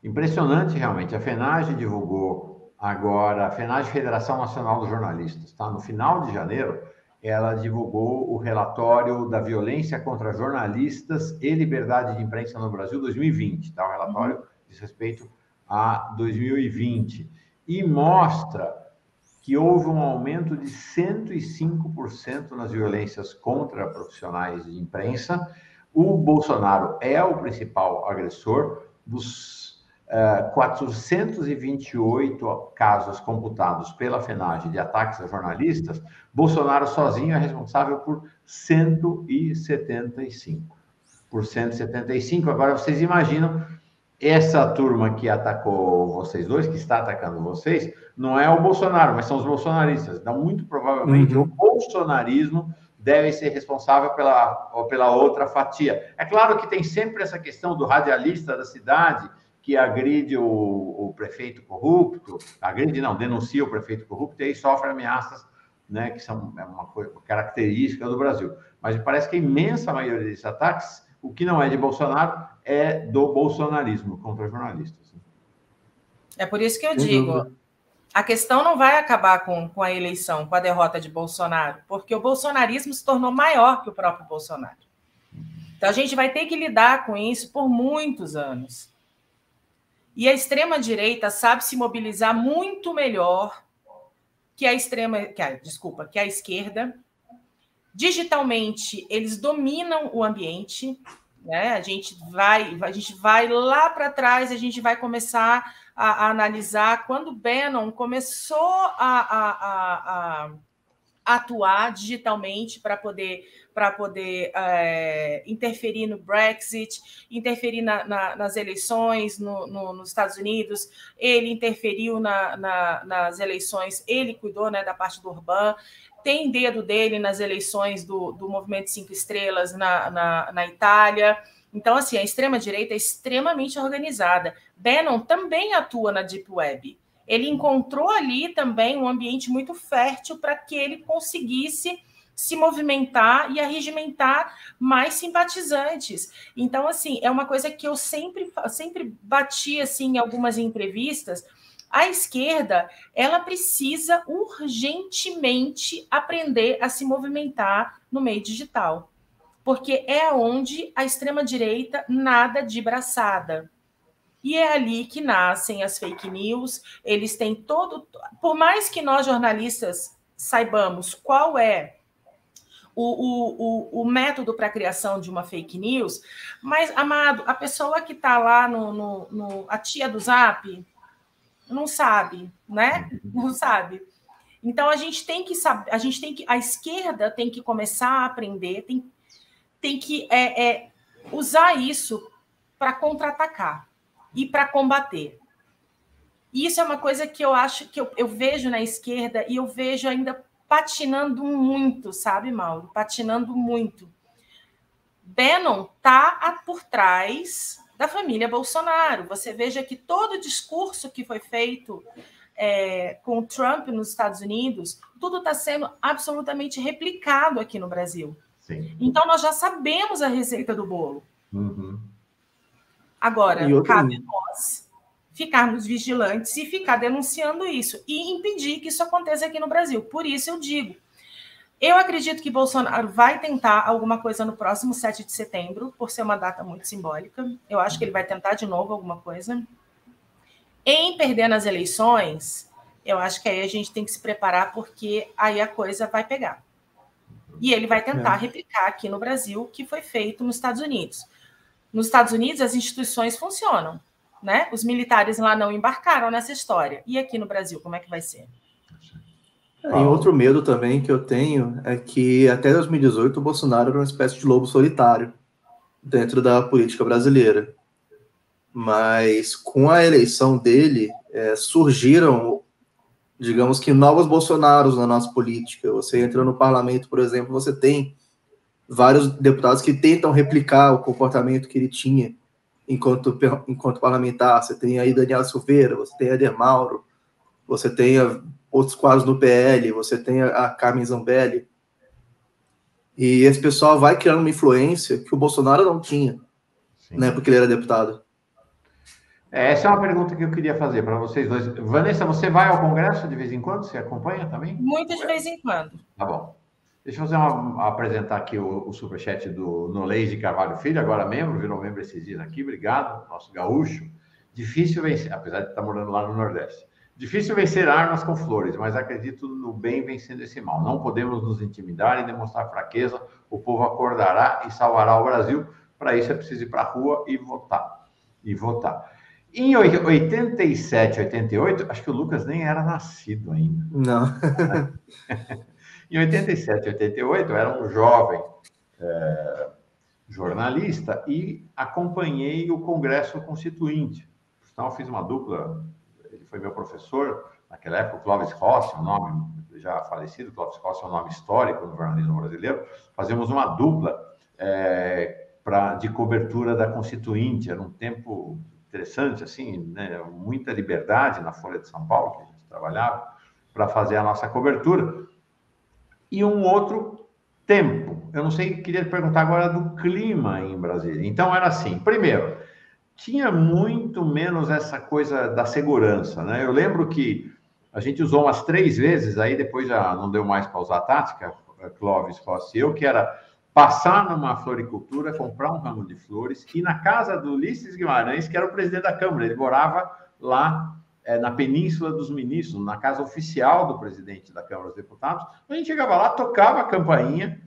Impressionante, realmente. A FENAGE divulgou agora, a FENAGE, Federação Nacional dos Jornalistas, tá? No final de janeiro, ela divulgou o relatório da violência contra jornalistas e liberdade de imprensa no Brasil 2020, tá? O relatório diz respeito a 2020 e mostra que houve um aumento de 105% nas violências contra profissionais de imprensa. O Bolsonaro é o principal agressor. Dos 428 casos computados pela FENAGE de ataques a jornalistas, Bolsonaro sozinho é responsável por 175. Por 175, agora vocês imaginam, essa turma que atacou vocês dois, que está atacando vocês, não é o Bolsonaro, mas são os bolsonaristas. Então, muito provavelmente, o bolsonarismo deve ser responsável pela outra fatia. É claro que tem sempre essa questão do radialista da cidade, que agride o prefeito corrupto, denuncia o prefeito corrupto e aí sofre ameaças, né, que são uma característica do Brasil. Mas parece que a imensa maioria desses ataques, o que não é de Bolsonaro, é do bolsonarismo contra jornalistas. É por isso que eu digo, a questão não vai acabar com a eleição, com a derrota de Bolsonaro, porque o bolsonarismo se tornou maior que o próprio Bolsonaro. Então, a gente vai ter que lidar com isso por muitos anos. E a extrema-direita sabe se mobilizar muito melhor que a esquerda. Digitalmente, eles dominam o ambiente, né? A gente vai lá para trás, a gente vai começar a analisar quando Bannon começou a atuar digitalmente para poder interferir no Brexit, interferir nas eleições nos Estados Unidos. Ele interferiu nas eleições, ele cuidou, né, da parte do Orbán. Tem dedo dele nas eleições do Movimento 5 Estrelas na Itália. Então, assim, a extrema-direita é extremamente organizada. Bannon também atua na Deep Web. Ele encontrou ali também um ambiente muito fértil para que ele conseguisse se movimentar e arregimentar mais simpatizantes. Então, assim, é uma coisa que eu sempre bati assim, em algumas entrevistas. A esquerda, ela precisa urgentemente aprender a se movimentar no meio digital. porque é onde a extrema-direita nada de braçada. E é ali que nascem as fake news. Eles têm todo... Por mais que nós, jornalistas, saibamos qual é o método para a criação de uma fake news, mas, amado, a pessoa que está lá a tia do Zap não sabe, né? Não sabe. Então, a gente tem que saber, a esquerda tem que começar a aprender, tem que usar isso para contra-atacar e para combater. E isso é uma coisa que eu acho que eu vejo na esquerda e eu vejo ainda patinando muito, sabe, Mauro? Patinando muito. Bannon está por trás da família Bolsonaro. Você veja que todo o discurso que foi feito com o Trump nos Estados Unidos, tudo está sendo absolutamente replicado aqui no Brasil. Sim. Então, nós já sabemos a receita do bolo. Uhum. Agora, cabe a nós ficarmos vigilantes e ficar denunciando isso e impedir que isso aconteça aqui no Brasil. Por isso eu digo, eu acredito que Bolsonaro vai tentar alguma coisa no próximo 7 de setembro, por ser uma data muito simbólica. Eu acho que ele vai tentar de novo alguma coisa. Em perder nas eleições, eu acho que aí a gente tem que se preparar, porque aí a coisa vai pegar. E ele vai tentar replicar aqui no Brasil o que foi feito nos Estados Unidos. Nos Estados Unidos, as instituições funcionam, né? Os militares lá não embarcaram nessa história. E aqui no Brasil, como é que vai ser? E outro medo também que eu tenho é que até 2018 o Bolsonaro era uma espécie de lobo solitário dentro da política brasileira. Mas com a eleição dele, surgiram, digamos que, novos Bolsonaros na nossa política. Você entra no parlamento, por exemplo, você tem vários deputados que tentam replicar o comportamento que ele tinha enquanto parlamentar. Você tem aí Daniela Silveira, você tem Éder Mauro, você tem outros quadros no PL, você tem a Carmen Zambelli. E esse pessoal vai criando uma influência que o Bolsonaro não tinha, né, porque ele era deputado. Essa é uma pergunta que eu queria fazer para vocês dois. Vanessa, você vai ao Congresso de vez em quando? Você acompanha também? Muito de vez em quando. Tá bom. Deixa eu apresentar aqui o superchat do Noleis de Carvalho Filho, agora membro, virou membro esses dias aqui. Obrigado, nosso gaúcho. Difícil vencer, apesar de estar morando lá no Nordeste. Difícil vencer armas com flores, mas acredito no bem vencendo esse mal. Não podemos nos intimidar e demonstrar fraqueza. O povo acordará e salvará o Brasil. Para isso é preciso ir para a rua e votar. Em 87, 88, acho que o Lucas nem era nascido ainda. Não. Em 87, 88, eu era um jovem jornalista e acompanhei o Congresso Constituinte. Então, eu fiz uma dupla, ele foi meu professor, naquela época, o Clóvis Rossi, um nome já falecido, Clóvis Rossi é um nome histórico no jornalismo brasileiro. Fazíamos uma dupla de cobertura da Constituinte, era um tempo interessante, assim, né? Muita liberdade na Folha de São Paulo, que a gente trabalhava, para fazer a nossa cobertura. E um outro tempo, eu não sei, queria perguntar agora do clima em Brasília. Então, era assim, primeiro, tinha muito menos essa coisa da segurança, né? Eu lembro que a gente usou umas 3 vezes, aí depois já não deu mais para usar a tática, Clóvis, Rossi e eu, que era passar numa floricultura, comprar um ramo de flores, e na casa do Ulisses Guimarães, que era o presidente da Câmara, ele morava lá na Península dos Ministros, na casa oficial do presidente da Câmara dos Deputados. A gente chegava lá, tocava a campainha,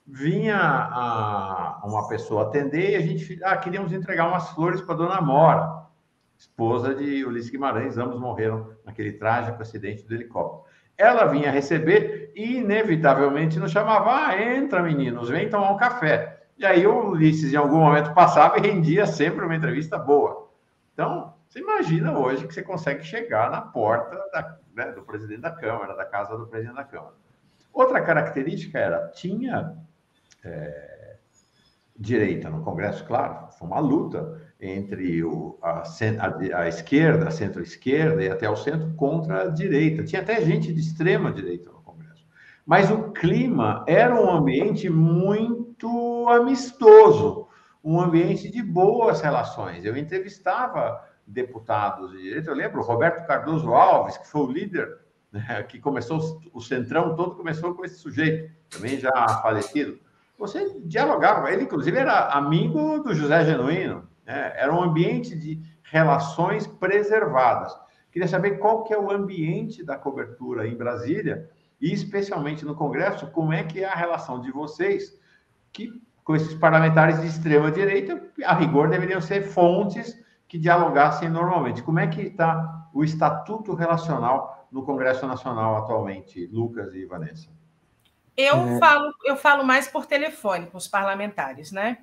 vinha uma pessoa atender e a gente queríamos entregar umas flores para Dona Mora, esposa de Ulisses Guimarães, ambos morreram naquele trágico acidente do helicóptero. Ela vinha receber e, inevitavelmente, nos chamava, entra, meninos, vem tomar um café. E aí o Ulisses, em algum momento, passava e rendia sempre uma entrevista boa. Então, você imagina hoje que você consegue chegar na porta do presidente da Câmara, da casa do presidente da Câmara. Outra característica era, tinha direita no Congresso, claro, foi uma luta entre a esquerda, a centro-esquerda e até o centro contra a direita. Tinha até gente de extrema direita no Congresso. Mas o clima era um ambiente muito amistoso, um ambiente de boas relações. Eu entrevistava deputados de direita, eu lembro, Roberto Cardoso Alves, que foi o líder, né, que começou, o Centrão todo começou com esse sujeito, também já falecido, você dialogava. Ele, inclusive, era amigo do José Genuíno, né? Era um ambiente de relações preservadas. Queria saber qual que é o ambiente da cobertura em Brasília, e especialmente no Congresso, como é que é a relação de vocês com esses parlamentares de extrema-direita, a rigor deveriam ser fontes que dialogassem normalmente. Como é que está o estatuto relacional no Congresso Nacional atualmente, Lucas e Vanessa? Eu falo mais por telefone com os parlamentares, né?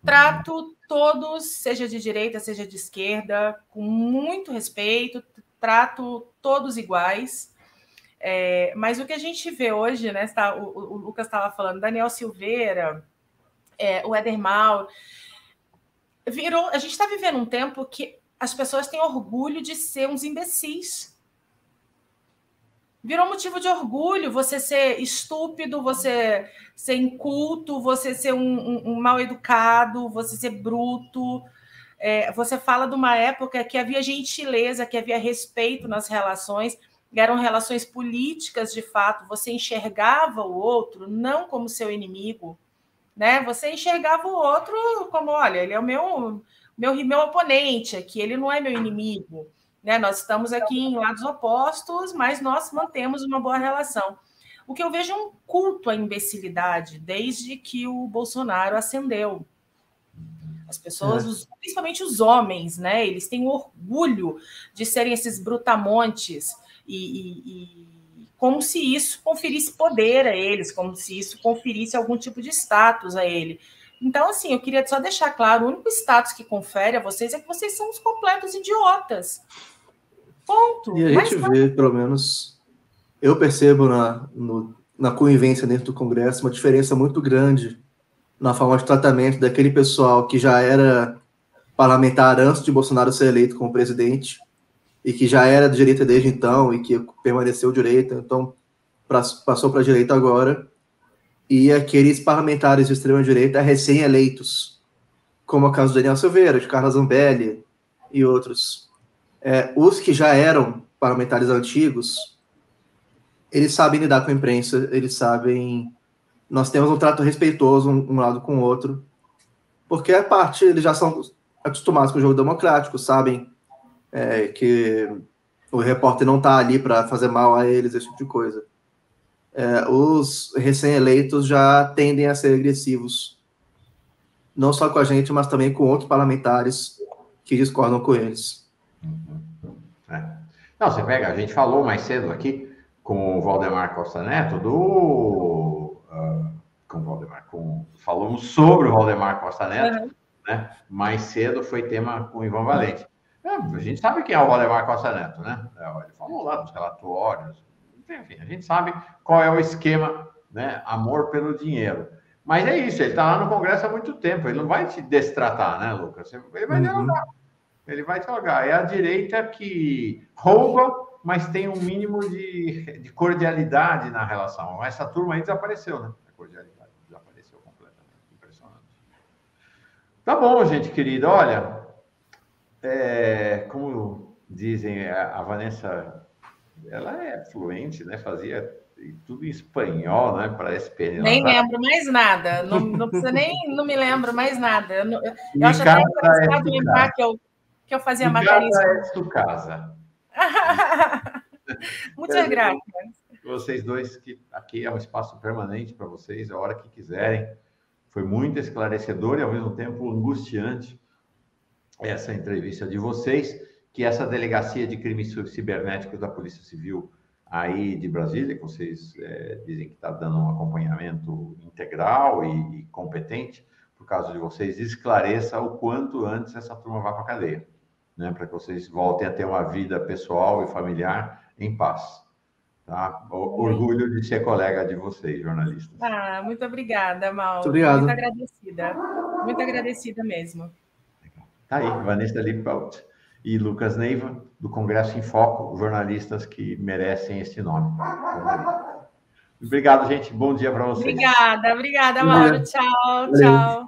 Trato todos, seja de direita, seja de esquerda, com muito respeito, trato todos iguais. Mas o que a gente vê hoje, né? O Lucas estava falando, Daniel Silveira, o Éder Mauro, a gente está vivendo um tempo que as pessoas têm orgulho de ser uns imbecis. Virou motivo de orgulho você ser estúpido, você ser inculto, você ser um mal educado, você ser bruto. Você fala de uma época que havia gentileza, que havia respeito nas relações, eram relações políticas de fato. Você enxergava o outro não como seu inimigo, né? Você enxergava o outro como, olha, ele é o meu oponente aqui, ele não é meu inimigo. Né? Nós estamos aqui em lados opostos, mas nós mantemos uma boa relação. O que eu vejo é um culto à imbecilidade desde que o Bolsonaro ascendeu. As pessoas, principalmente os homens, né? Eles têm orgulho de serem esses brutamontes e como se isso conferisse poder a eles, como se isso conferisse algum tipo de status a ele. Então, assim, eu queria só deixar claro, o único status que confere a vocês é que vocês são os completos idiotas. Ponto. E a gente vê, pelo menos, eu percebo na convivência dentro do Congresso uma diferença muito grande na forma de tratamento daquele pessoal que já era parlamentar antes de Bolsonaro ser eleito como presidente e que já era de direita desde então e que permaneceu direita, então passou para a direita agora, e aqueles parlamentares de extrema-direita recém-eleitos, como é o caso do Daniel Silveira, de Carla Zambelli e outros. Os que já eram parlamentares antigos, eles sabem lidar com a imprensa, eles sabem... Nós temos um trato respeitoso um lado com o outro, porque a parte, eles já são acostumados com o jogo democrático, sabem que o repórter não está ali para fazer mal a eles, esse tipo de coisa. Os recém-eleitos já tendem a ser agressivos, não só com a gente, mas também com outros parlamentares que discordam com eles. Não, você pega, a gente falou mais cedo aqui com o Valdemar Costa Neto falamos sobre o Valdemar Costa Neto, né? Mais cedo foi tema com o Ivan Valente. A gente sabe quem é o Valdemar Costa Neto, né? Ele falou lá dos relatórios, enfim, a gente sabe qual é o esquema, né? Amor pelo dinheiro. Mas é isso, ele está lá no Congresso há muito tempo, ele não vai te destratar, né, Lucas? Ele vai dialogar. Ele vai dialogar. É a direita que rouba, mas tem um mínimo de cordialidade na relação. Essa turma aí desapareceu, né? A cordialidade desapareceu completamente. Impressionante. Tá bom, gente querida. Olha, como dizem, a Vanessa, ela é fluente, né? Fazia tudo em espanhol, né? Parece PN. Nem lembro mais nada. Não precisa nem... Não me lembro mais nada. Eu acho até engraçado lembrar que eu fazia macarismo. Tu casa. Muitas graças. Vocês dois, que aqui é um espaço permanente para vocês, a hora que quiserem. Foi muito esclarecedor e, ao mesmo tempo, angustiante essa entrevista de vocês, que essa delegacia de crimes cibernéticos da Polícia Civil aí de Brasília, que vocês dizem que está dando um acompanhamento integral e competente, por causa de vocês, esclareça o quanto antes essa turma vá para a cadeia, né? Para que vocês voltem a ter uma vida pessoal e familiar em paz. Tá? Orgulho de ser colega de vocês, jornalistas. Muito obrigada, Mauro. Muito obrigado. Muito agradecida. Muito agradecida mesmo. Tá aí, Vanessa Lippelt e Lucas Neiva, do Congresso em Foco, jornalistas que merecem este nome. Obrigado, gente. Bom dia para vocês. Obrigada, Mauro. Tchau, tchau.